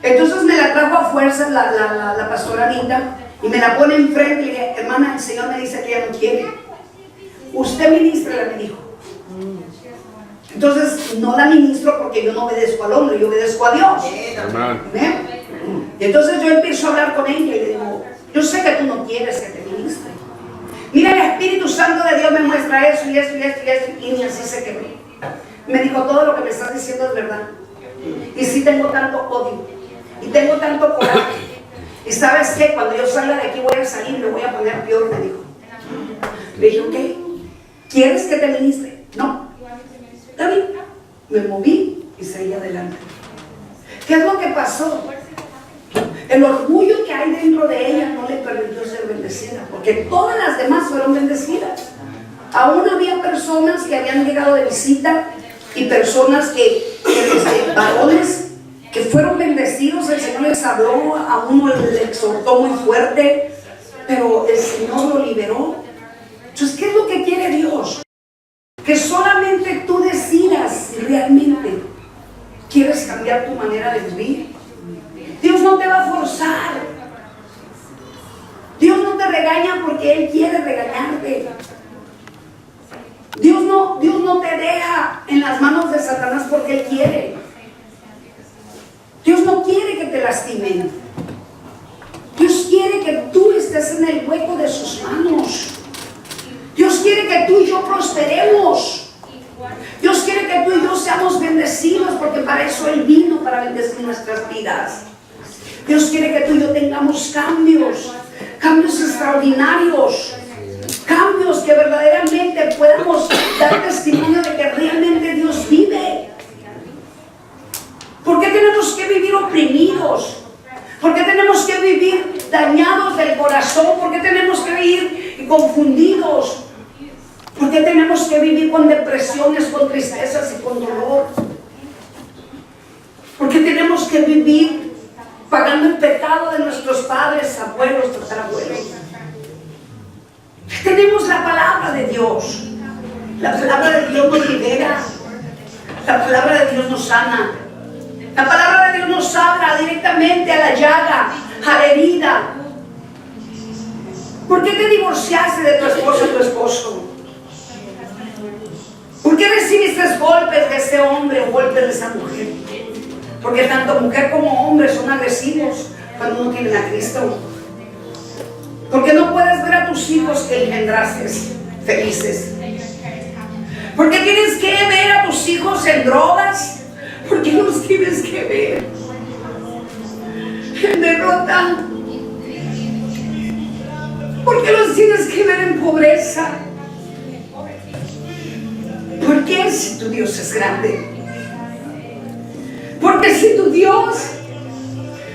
Speaker 1: Entonces me la trajo a fuerza la pastora Anita y me la pone enfrente y le dije, hermana, el Señor me dice que ella no quiere. Usted ministrela, me dijo. Entonces no la ministro porque yo no obedezco al hombre, yo obedezco a Dios. ¿Amén? Y entonces yo empiezo a hablar con ella y le digo, yo sé que tú no quieres que te ministre. Mira, el Espíritu Santo de Dios me muestra eso y esto y esto y esto, y ni así se quedó. Me dijo, todo lo que me estás diciendo es verdad. Y sí tengo tanto odio y tengo tanto coraje. Y sabes qué, cuando yo salga de aquí voy a salir y me voy a poner peor, me dijo. Le dije, ok, ¿quieres que te ministre? No. Está bien. Me moví y seguí adelante. ¿Qué es lo que pasó? El orgullo que hay hay dentro de ella no le permitió ser bendecida, porque todas las demás fueron bendecidas. Aún había personas que habían llegado de visita y personas varones que fueron bendecidos. El Señor les habló, a uno le exhortó muy fuerte, pero el Señor lo liberó. Entonces, ¿qué es lo que quiere Dios? Que solamente tú decidas si realmente quieres cambiar tu manera de vivir. Dios no te va a forzar. Dios no te regaña porque Él quiere regañarte. Dios no te deja en las manos de Satanás porque Él quiere. Dios no quiere que te lastimen. Dios quiere que tú estés en el hueco de sus manos. Dios quiere que tú y yo prosperemos. Dios quiere que tú y yo seamos bendecidos, porque para eso Él vino, para bendecir nuestras vidas. Dios quiere que tú y yo tengamos cambios extraordinarios, cambios que verdaderamente podamos dar testimonio de que realmente Dios vive. ¿Por qué tenemos que vivir oprimidos? ¿Por qué tenemos que vivir dañados del corazón? ¿Por qué tenemos que vivir confundidos? ¿Por qué tenemos que vivir con depresiones, con tristezas y con dolor? ¿Por qué tenemos que vivir pagando el pecado de nuestros padres, abuelos, tatarabuelos? Tenemos la palabra de Dios. La palabra de Dios nos libera. La palabra de Dios nos sana. La palabra de Dios nos habla directamente a la llaga, a la herida. ¿Por qué te divorciaste de tu esposa o tu esposo? ¿Por qué recibiste golpes de ese hombre o golpes de esa mujer? Porque tanto mujer como hombre son agresivos cuando no tienen a Cristo. Porque no puedes ver a tus hijos que engendraste felices. ¿Por qué tienes que ver a tus hijos en drogas? ¿Por qué los tienes que ver en derrota? ¿Por qué los tienes que ver en pobreza? ¿Por qué si tu Dios es grande? Porque si tu Dios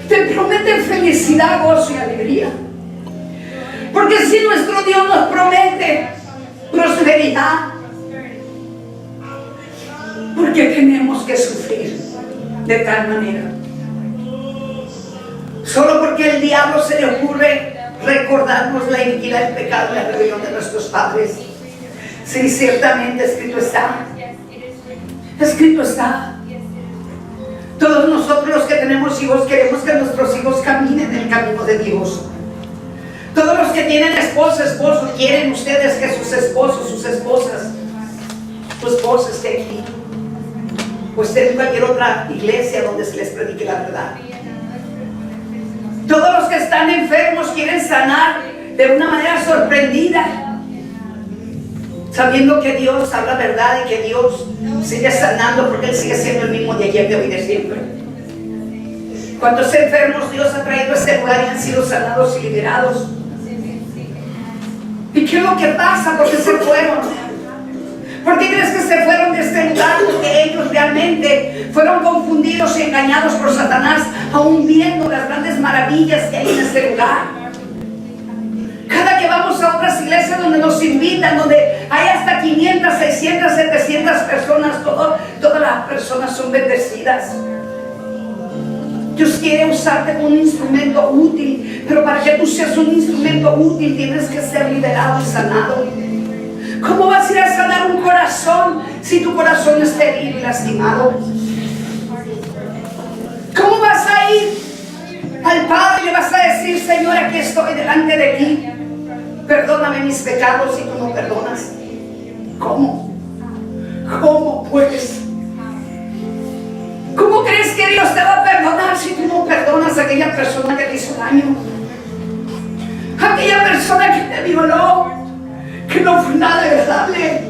Speaker 1: te promete felicidad, gozo y alegría. Porque si nuestro Dios nos promete prosperidad, ¿por qué tenemos que sufrir de tal manera? Solo porque el diablo se le ocurre recordarnos la iniquidad, el pecado y la rebelión de nuestros padres. Sí, ciertamente escrito está. Escrito está. Todos nosotros los que tenemos hijos queremos que nuestros hijos caminen en el camino de Dios. Todos los que tienen esposo, quieren ustedes que sus esposos, sus esposas, su esposa esté aquí, o esté en cualquier otra iglesia donde se les predique la verdad. Todos los que están enfermos quieren sanar de una manera sorprendida, sabiendo que Dios habla verdad y que Dios sigue sanando, porque Él sigue siendo el mismo de ayer, de hoy y de siempre. ¿Cuántos enfermos Dios ha traído a este lugar y han sido sanados y liberados? ¿Y qué es lo que pasa? ¿Por qué se fueron? ¿Por qué crees que se fueron de este lugar? Porque ellos realmente fueron confundidos y engañados por Satanás, aún viendo las grandes maravillas que hay en este lugar. Cada que vamos a otras iglesias donde nos invitan, donde hay hasta 500, 600, 700 personas, todas las personas son bendecidas. Dios quiere usarte como un instrumento útil, pero para que tú seas un instrumento útil tienes que ser liberado y sanado. ¿Cómo vas a ir a sanar un corazón si tu corazón está herido y lastimado? ¿Cómo vas a ir al Padre y le vas a decir: Señor, aquí estoy delante de ti, perdóname mis pecados, si tú no perdonas? ¿Cómo? ¿Cómo puedes? ¿Cómo crees que Dios te va a perdonar si tú no perdonas a aquella persona que te hizo daño? Aquella persona que te violó, que no fue nada agradable.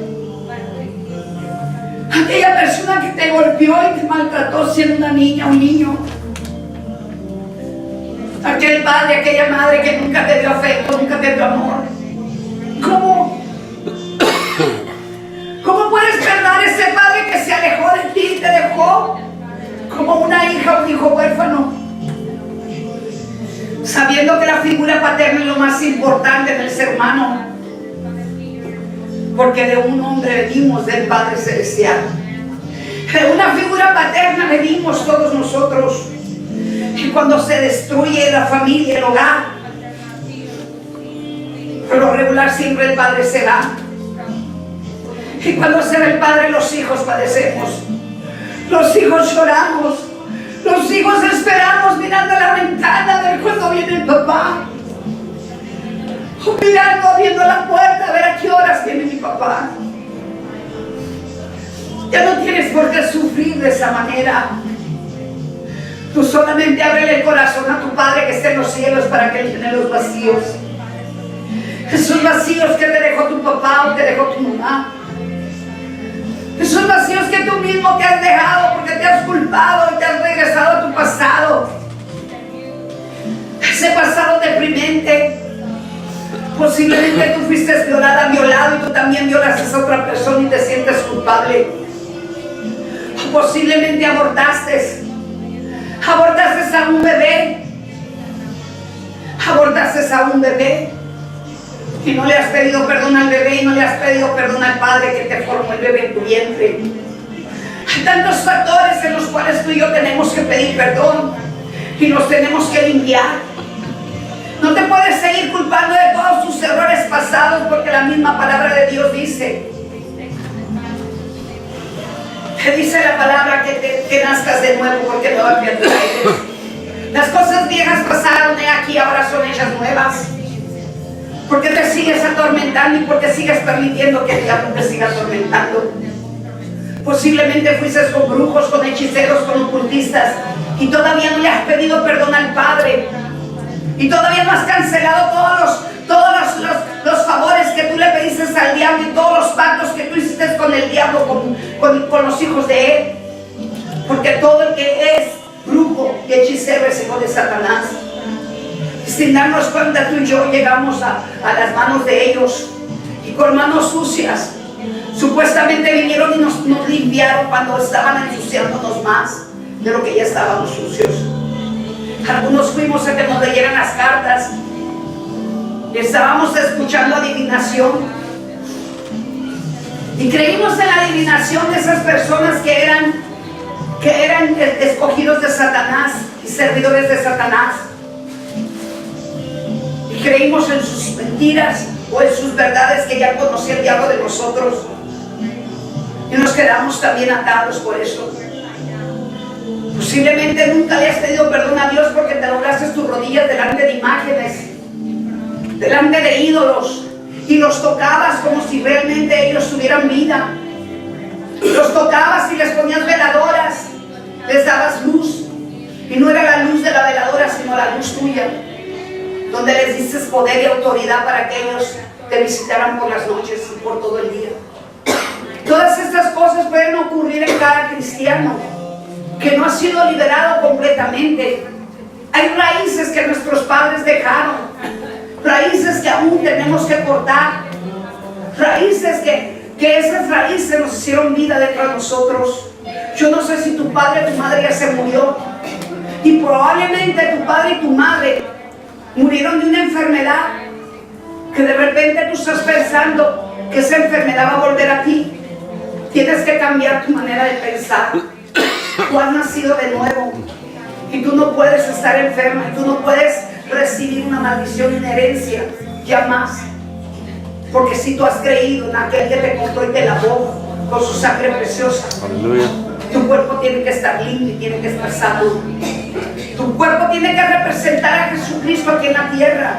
Speaker 1: Aquella persona que te golpeó y te maltrató siendo una niña o un niño. Aquel padre, aquella madre que nunca te dio afecto, nunca te dio amor. ¿Cómo? ¿Cómo puedes perdonar a ese padre que se alejó de ti y te dejó como una hija o un hijo huérfano? sabiendo que la figura paterna es lo más importante en el ser humano, porque de un hombre venimos, del Padre Celestial. De una figura paterna venimos todos nosotros. Y cuando se destruye la familia, el hogar, por lo regular siempre el padre se va. Y cuando se va el padre, los hijos padecemos. Los hijos lloramos. Los hijos esperamos mirando a la ventana a ver cuándo viene el papá. O mirando, abriendo la puerta a ver a qué horas viene mi papá. Ya no tienes por qué sufrir de esa manera. Tú solamente ábrele el corazón a tu Padre que está en los cielos para que Él llene los vacíos. Esos vacíos que te dejó tu papá o te dejó tu mamá. Esos vacíos que tú mismo te has dejado porque te has culpado y te has regresado a tu pasado. Ese pasado deprimente. Posiblemente tú fuiste violado y tú también violaste a otra persona y te sientes culpable. O posiblemente abortaste a un bebé. Abortaste a un bebé. Y no le has pedido perdón al bebé y no le has pedido perdón al padre que te formó el bebé en tu vientre. Hay tantos factores en los cuales tú y yo tenemos que pedir perdón y nos tenemos que limpiar. No te puedes seguir culpando de todos tus errores pasados, porque la misma palabra de Dios dice, te dice la palabra que nazcas de nuevo, porque nueva criatura eres. Las cosas viejas pasaron, aquí ahora son ellas nuevas. Porque te sigues atormentando y porque sigues permitiendo que el diablo te siga atormentando. Posiblemente fuiste con brujos, con hechiceros, con ocultistas y todavía no le has pedido perdón al Padre. Y todavía no has cancelado todos los favores que tú le pediste al diablo y todos los pactos que tú hiciste con el diablo, con los hijos de él. Porque todo el que es brujo y hechicero es hijo de Satanás. Sin darnos cuenta, tú y yo llegamos a las manos de ellos y con manos sucias. Supuestamente vinieron y nos limpiaron cuando estaban ensuciándonos más de lo que ya estábamos sucios. Algunos fuimos a que nos leyeran las cartas y estábamos escuchando adivinación y creímos en la adivinación de esas personas que eran escogidos de Satanás y servidores de Satanás. Creímos en sus mentiras o en sus verdades que ya conocía el diablo de nosotros y nos quedamos también atados por eso. Posiblemente nunca le has pedido perdón a Dios porque te doblaste tus rodillas delante de imágenes, delante de ídolos, y los tocabas como si realmente ellos tuvieran vida. Los tocabas y les ponías veladoras, les dabas luz, y no era la luz de la veladora sino la luz tuya, donde les diste poder y autoridad para que ellos te visitaran por las noches y por todo el día. Todas estas cosas pueden ocurrir en cada cristiano que no ha sido liberado completamente. Hay raíces que nuestros padres dejaron, raíces que aún tenemos que cortar, raíces que esas raíces nos hicieron vida dentro de nosotros. Yo no sé si tu padre o tu madre ya se murió, y probablemente tu padre y tu madre murieron de una enfermedad que de repente tú estás pensando que esa enfermedad va a volver a ti. Tienes que cambiar tu manera de pensar. Tú has nacido de nuevo y tú no puedes estar enferma y tú no puedes recibir una maldición, una herencia, ya más. Porque si tú has creído en aquel que te compró y te lavó con su sangre preciosa, aleluya, tu cuerpo tiene que estar limpio y tiene que estar sano. Tu cuerpo tiene que representar a Jesucristo aquí en la tierra,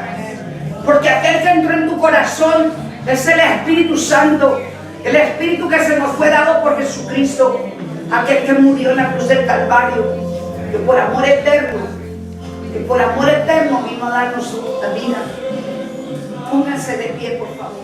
Speaker 1: porque aquel que entró en tu corazón es el Espíritu Santo, el Espíritu que se nos fue dado por Jesucristo, aquel que murió en la cruz del Calvario, que por amor eterno vino a darnos la vida. Pónganse de pie, por favor.